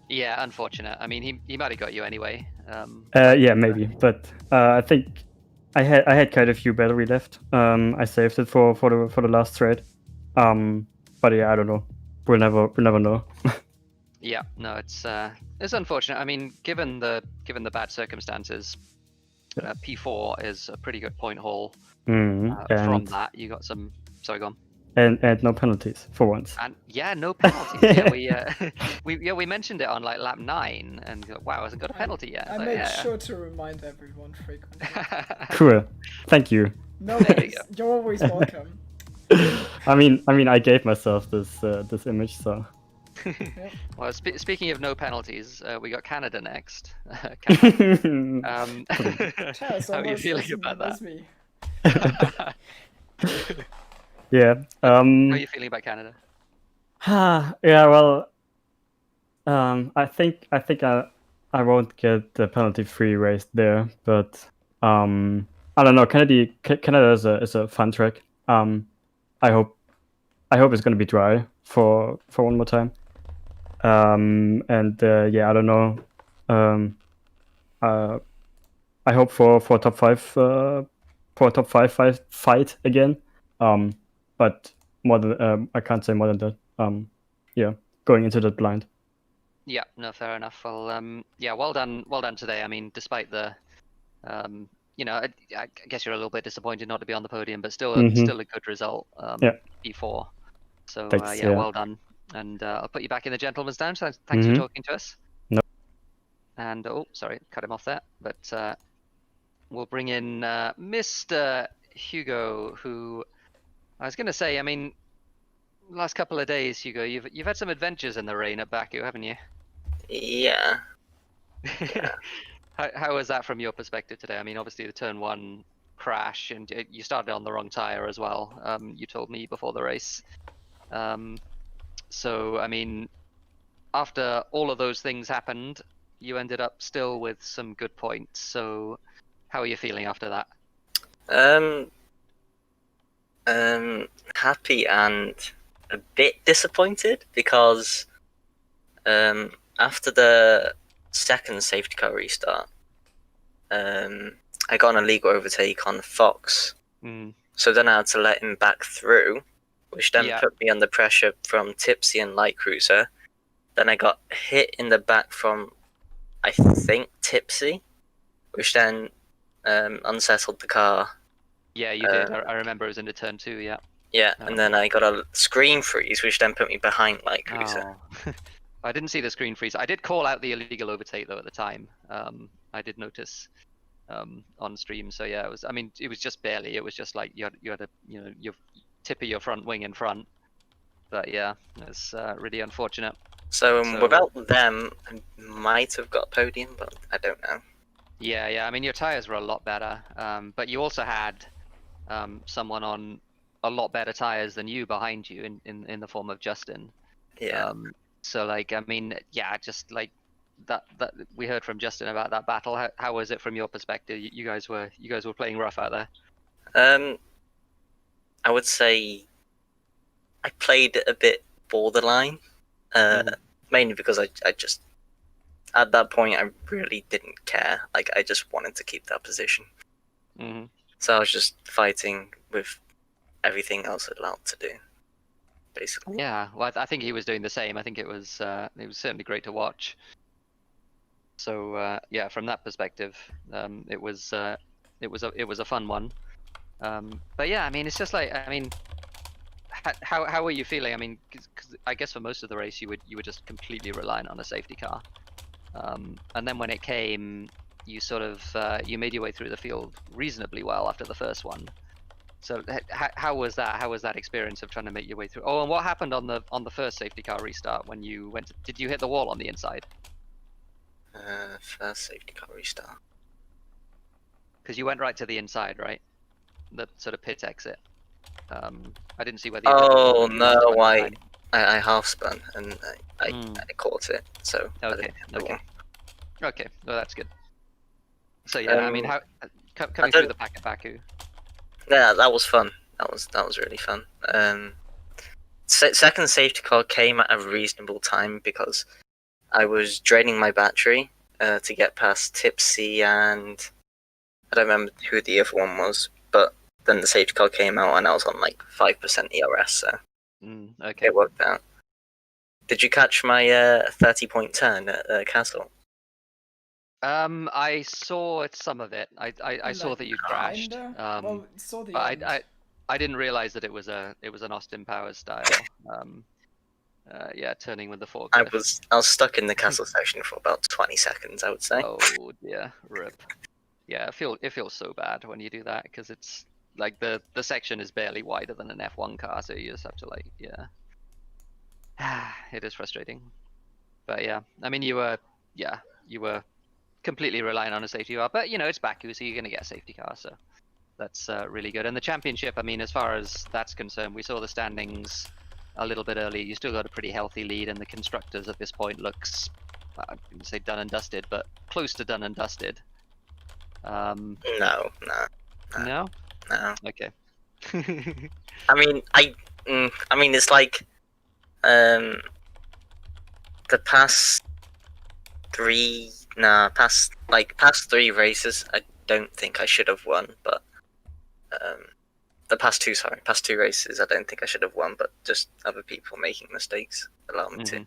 Yeah, unfortunate. I mean, he might have got you anyway. Yeah, maybe, but I think I had quite a few battery left. I saved it for the last straight. But yeah, I don't know. We'll never know. Yeah, no, it's unfortunate. I mean, given the bad circumstances, P4 is a pretty good point haul. From that, you got some. Sorry, go on. And no penalties for once. And yeah, no penalties. Yeah, we mentioned it on like lap 9, and wow, hasn't got a penalty yet. I make sure to remind everyone frequently. Cool. Thank you. No worries. You're always welcome. I mean, I gave myself this image, so. Yep. Well, speaking of no penalties, we got Canada next. How are you feeling about that? Yeah. How are you feeling about Canada? Yeah. Well, I think I won't get the penalty-free race there, but I don't know. Canada is a fun track. I hope it's gonna be dry for one more time. And yeah, I don't know. I hope for top 5 fight again. But more than I can't say more than that. Yeah, going into that blind. Yeah, no, fair enough. Well, yeah, well done today. I mean, despite the, I guess you're a little bit disappointed not to be on the podium, but still a good result. Yeah. P4. So Thanks, yeah, well done. And I'll put you back in the gentleman's lounge. Thanks for talking to us. No. And sorry, cut him off there. But we'll bring in Mr. Hugo, who I was going to say, I mean, last couple of days, Hugo, you've had some adventures in the rain at Baku, haven't you? Yeah. How was that from your perspective today? I mean, obviously the turn 1 crash, and you started on the wrong tire as well. You told me before the race. So, I mean, after all of those things happened, you ended up still with some good points. So, how are you feeling after that? Happy and a bit disappointed because after the second safety car restart, I got an illegal overtake on Fox. So then I had to let him back through, which then put me under pressure from Tipsy and Light Cruiser. Then I got hit in the back from, I think, Tipsy, which then unsettled the car. Yeah, you did. I remember it was into turn 2, yeah. Yeah, and then I got a screen freeze, which then put me behind Light Cruiser. Oh. I didn't see the screen freeze. I did call out the illegal overtake though at the time. I did notice on stream. So yeah, it was. I mean, it was just barely. It was just like you had a your tip of your front wing in front. But yeah, it's really unfortunate. So without them, I might have got podium, but I don't know. Yeah. I mean, your tires were a lot better, but you also had someone on a lot better tires than you behind you in the form of Justin. Yeah. So like, I mean, yeah, just like that we heard from Justin about that battle. How was it from your perspective? You guys were playing rough out there. I would say I played a bit borderline, mainly because I just at that point I really didn't care. Like I just wanted to keep that position. So I was just fighting with everything else allowed to do. Basically. Yeah, well, I think he was doing the same. I think it was certainly great to watch. So yeah, from that perspective, it was a fun one. But yeah, I mean, it's just like, I mean, how were you feeling? I mean, cause I guess for most of the race, you were just completely reliant on a safety car, and then when it came, you sort of you made your way through the field reasonably well after the first one. So how was that? How was that experience of trying to make your way through? Oh, and what happened on the first safety car restart when you went? Did you hit the wall on the inside? First safety car restart. Because you went right to the inside, right? The sort of pit exit. I didn't see whether. Oh no! I half spun and I caught it. So okay. Okay, well that's good. So yeah, I mean, how coming through the pack at Baku? Yeah, that was fun. That was really fun. Second safety car came at a reasonable time because I was draining my battery to get past Tipsy and I don't remember who the other one was, but then the safety car came out and I was on like 5% ERS, so okay. It worked out. Did you catch my 30-point turn at Castle? I saw some of it. I saw that you crashed. Well, saw the but end. I didn't realize that it was an Austin Powers style. Yeah, turning with the fork. I was stuck in the castle section for about 20 seconds, I would say. Oh dear, rip. Yeah, it feels so bad when you do that because it's like the section is barely wider than an F1 car, so you just have to like it is frustrating. But yeah, I mean you were completely relying on a safety car, but it's Baku, so you're gonna get a safety car, so that's really good. And the championship, I mean, as far as that's concerned, we saw the standings a little bit early. You still got a pretty healthy lead, and the constructors at this point looks, I wouldn't say done and dusted, but close to done and dusted. No. No? Okay. I mean, it's like the past three races. I don't think I should have won, but the past two races, I don't think I should have won, but just other people making mistakes allow me to.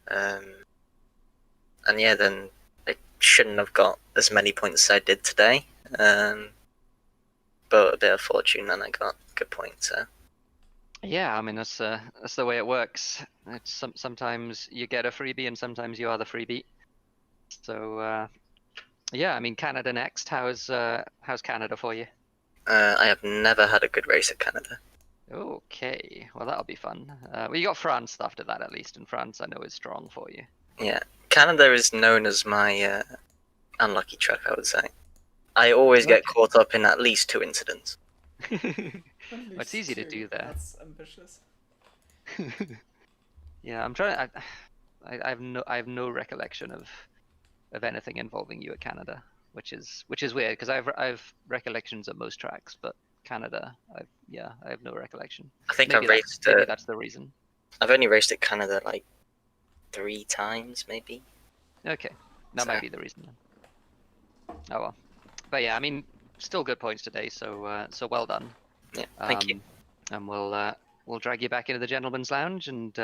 And yeah, then I shouldn't have got as many points as I did today. But a bit of fortune, and I got good points. So. Yeah, I mean that's the way it works. It's sometimes you get a freebie, and sometimes you are the freebie. So yeah, I mean Canada next. How's Canada for you? I have never had a good race at Canada. Okay, well that'll be fun. Well, you got France after that at least, and France I know is strong for you. Yeah, Canada is known as my unlucky track, I would say. I always get caught up in at least 2 incidents. It's easy to do that. That's ambitious. Yeah, I'm trying. I have no recollection of anything involving you at Canada, which is weird because I've recollections at most tracks, but Canada, I have no recollection. I think maybe I've raced. Maybe that's the reason. I've only raced at Canada like 3 times, maybe. Okay, that might be the reason then. Oh well, but yeah, I mean, still good points today, so well done. Yeah, thank you. and we'll drag you back into the gentleman's lounge. And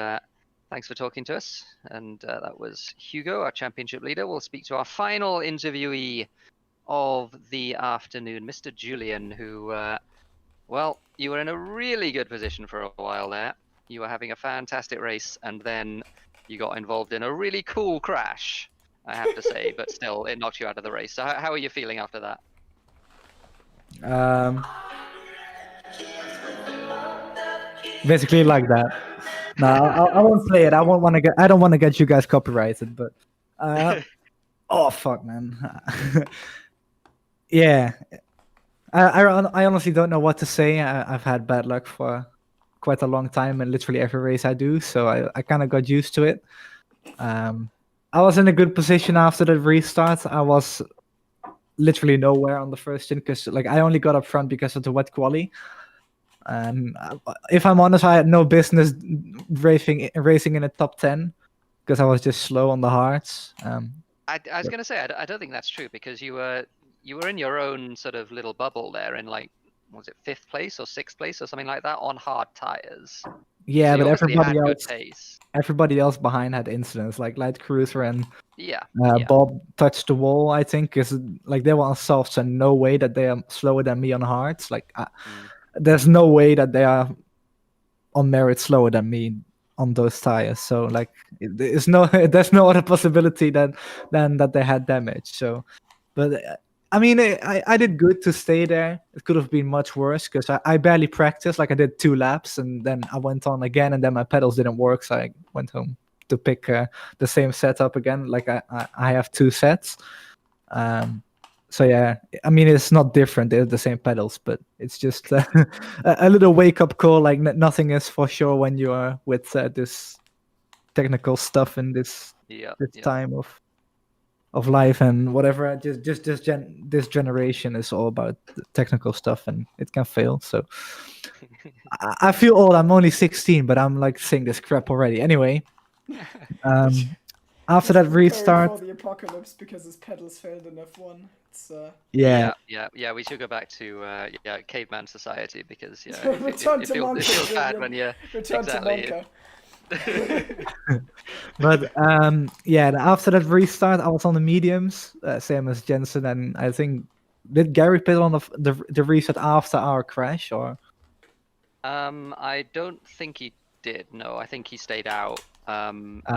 thanks for talking to us. And that was Hugo, our championship leader. We'll speak to our final interviewee of the afternoon, Mr. Julian, who, well, you were in a really good position for a while there. You were having a fantastic race, and then you got involved in a really cool crash, I have to say, but still, it knocked you out of the race. So how are you feeling after that? Basically like that. No, I won't play it. I don't want to get you guys copyrighted, but oh fuck, man. Yeah, I honestly don't know what to say. I've had bad luck for quite a long time, and literally every race I do, so I kind of got used to it. I was in a good position after the restart. I was literally nowhere on the first stint because like I only got up front because of the wet quali. If I'm honest, I had no business racing in the top 10 because I was just slow on the hards. I was going to say, I don't think that's true, because you were in your own sort of little bubble there in, like, was it 5th place or 6th place or something like that on hard tires. Yeah, so but everybody else behind had incidents, like Light Cruiser and yeah. Bob touched the wall, I think, because like they were on softs, and no way that they are slower than me on hards. Like, there's no way that they are on merit slower than me on those tires. So like, there's no other possibility than that they had damage. So, but I mean, I did good to stay there. It could have been much worse because I barely practiced. Like I did 2 laps and then I went on again, and then my pedals didn't work, so I went home to pick the same setup again. Like I have 2 sets. So yeah, I mean, it's not different. They're the same pedals, but it's just a little wake-up call. Like nothing is for sure when you are with this technical stuff in this time of life and whatever. Just this generation is all about the technical stuff, and it can fail. So I feel old. I'm only 16, but I'm like saying this crap already. Anyway, after that restart, for the apocalypse because his pedals failed in F1. It's yeah. We should go back to caveman society, because it feels bad when you But yeah, after that restart, I was on the mediums, same as Jensen, and I think did Gary pit on the reset after our crash, or? I don't think he did. No, I think he stayed out. I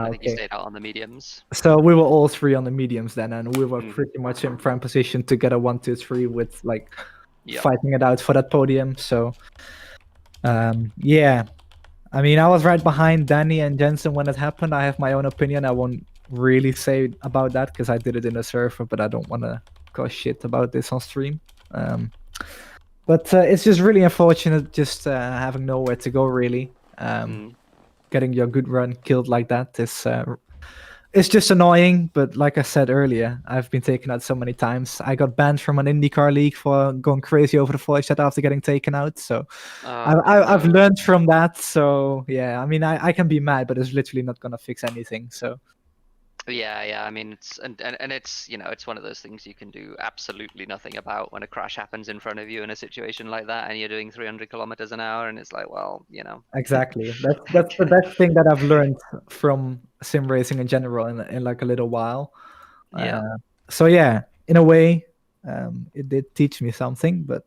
think he stayed out on the mediums. So we were all 3 on the mediums then, and we were pretty much in prime position to get a 1, 2, 3 with like fighting it out for that podium. So yeah, I mean, I was right behind Danny and Jensen when it happened. I have my own opinion. I won't really say about that because I did it in a server, but I don't want to cause shit about this on stream. But it's just really unfortunate just having nowhere to go, really. Getting your good run killed like that is it's just annoying. But like I said earlier, I've been taken out so many times. I got banned from an IndyCar league for going crazy over the voice chat after getting taken out. So I've learned from that. So yeah, I mean, I can be mad, but it's literally not gonna fix anything. So yeah. I mean, it's and it's it's one of those things you can do absolutely nothing about when a crash happens in front of you in a situation like that, and you're doing 300 kilometers an hour, and it's like, well, Exactly. That's the best thing that I've learned from sim racing in general in like a little while. So yeah, in a way, it did teach me something, but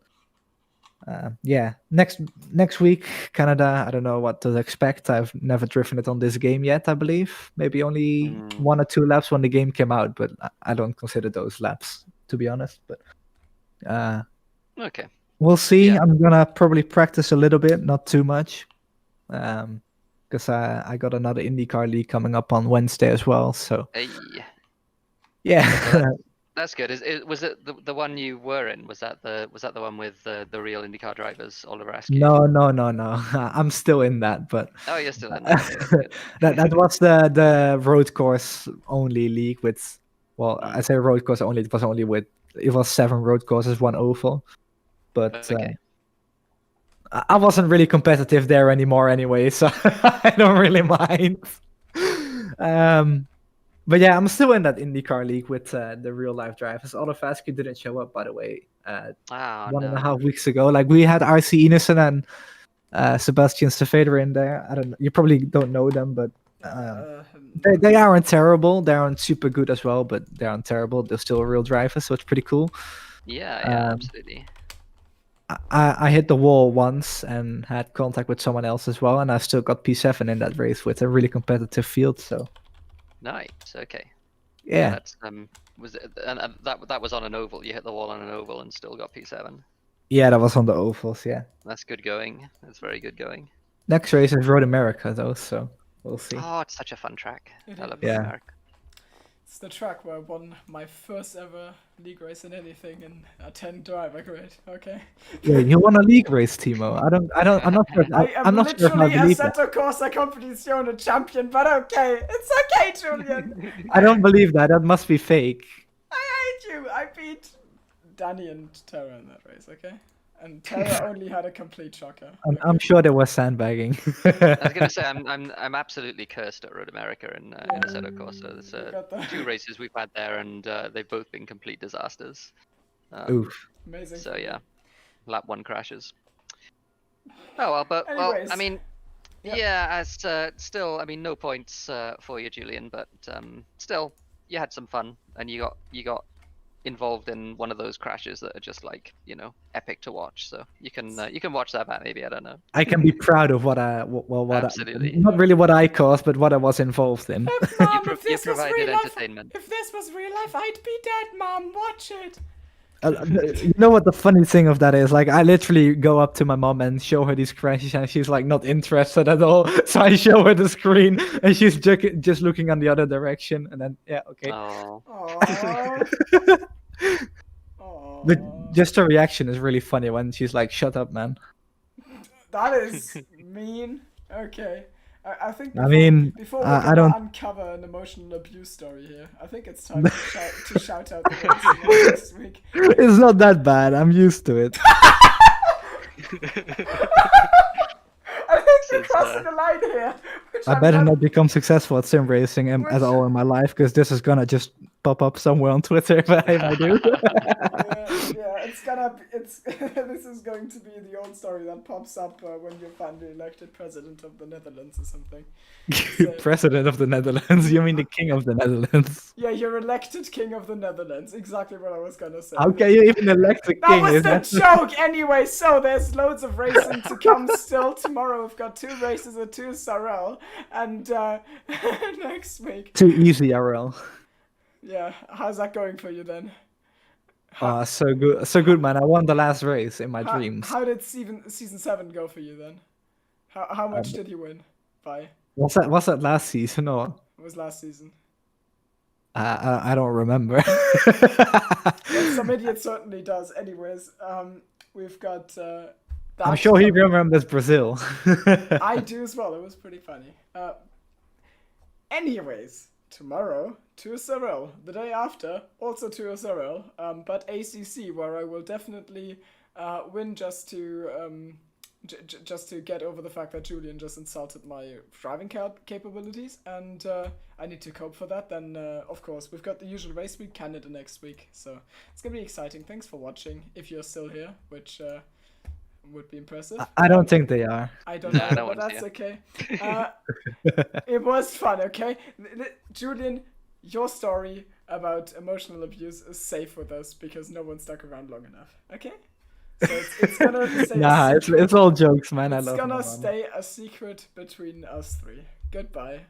yeah, next week, Canada, I don't know what to expect. I've never driven it on this game yet, I believe. Maybe only 1 or 2 laps when the game came out, but I don't consider those laps, to be honest. But okay, we'll see. I'm gonna probably practice a little bit, not too much, because I got another IndyCar league coming up on Wednesday as well. So yeah. That's good. Was it the one you were in? Was that the one with the real IndyCar drivers, Oliver Askew? No. I'm still in that, but oh, you're still in that. that was the road course only league with. Well, I say road course only. It was 7 road courses, 1 oval, but I wasn't really competitive there anymore anyway, so I don't really mind. But yeah, I'm still in that IndyCar league with the real life drivers. Oliver Askew didn't show up, by the way, 1.5 weeks ago. Like, we had RC Innocent and Sebastian Stefeder in there. I don't know. You probably don't know them, but they aren't terrible. They aren't super good as well, but they aren't terrible. They're still real drivers, so it's pretty cool. Yeah, absolutely. I hit the wall once and had contact with someone else as well, and I still got P7 in that race with a really competitive field. So Nice. Okay. yeah, That's was it, and that was on an oval. You hit the wall on an oval and still got P7. yeah, that was on the ovals. Yeah. That's good going. That's very good going. Next race is Road America though, so we'll see. Oh, it's such a fun track. It I love is. Yeah. America. It's the track where I won my first ever league race in anything in a 10 driver grid. Okay. Yeah, you won a league race, Timo. I'm not sure. I'm not sure if I literally believe that. Assetto Corsa Competizione champion, but okay. It's okay, Julian. I don't believe that. That must be fake. I hate you. I beat Danny and Tara in that race, okay? And Tara only had a complete shocker. I'm sure there was sandbagging. I was gonna say I'm absolutely cursed at Road America in Assetto Corsa. There's 2 races we've had there, and they've both been complete disasters. Oof. Amazing. So yeah, lap 1 crashes. Oh well, but well, Anyways. I mean, Yep. yeah, as still, I mean, no points for you, Julian, but still, you had some fun, and you got involved in one of those crashes that are just like, you know, epic to watch. So you can watch that back, maybe. I don't know. I can be proud of what Absolutely. not really what I caused, but what I was involved in. Mom, You if this was provided real life, entertainment. if this was real life, I'd be dead, Mom. Watch it. You know what the funny thing of that is? Like, I literally go up to my mom and show her these crashes, and she's like not interested at all. So I show her the screen, and she's just looking on the other direction, and then yeah, okay. Oh, Aww. Aww. But just her reaction is really funny when she's like, "Shut up, man." That is mean. Okay. I think I mean, before we I don't. uncover an emotional abuse story here, I think it's time to shout out the race next week. It's not that bad. I'm used to it. I think we're crossing the line here. which I I'm better not become successful at sim racing at all in my life, because this is gonna just pop up somewhere on Twitter if I do. Yeah, this is going to be the old story that pops up when you're finally elected president of the Netherlands or something. President of the Netherlands? You mean the king of the Netherlands? Yeah, you're elected king of the Netherlands. Exactly what I was gonna say. How can you even elect a That king? was Is the that joke anyway, so there's loads of racing to come still. Tomorrow we've got 2 races at 2 Sarel, and next week. too easy, RL? Yeah, how's that going for you then? So good, man. I won the last race in my dreams. How did season 7 go for you then? How much did you win by? Was that last season or? It was last season. I don't remember. Well, some idiot certainly does. Anyways, we've got. I'm sure he remembers Brazil. I do as well. It was pretty funny. Anyways, tomorrow to Sorel. The day after, also to Sorel. But ACC, where I will definitely win just to just to get over the fact that Julian just insulted my driving capabilities, and I need to cope for that. Then, of course, we've got the usual race week, Canada next week, so it's gonna be exciting. Thanks for watching, if you're still here, which would be impressive. I don't think they are. I don't know, no but one's that's okay. It was fun, okay? Julian, your story about emotional abuse is safe with us because no one stuck around long enough, okay? So it's gonna stay Nah, it's all jokes, man. I love It's gonna my mom. stay a secret between us 3. Goodbye.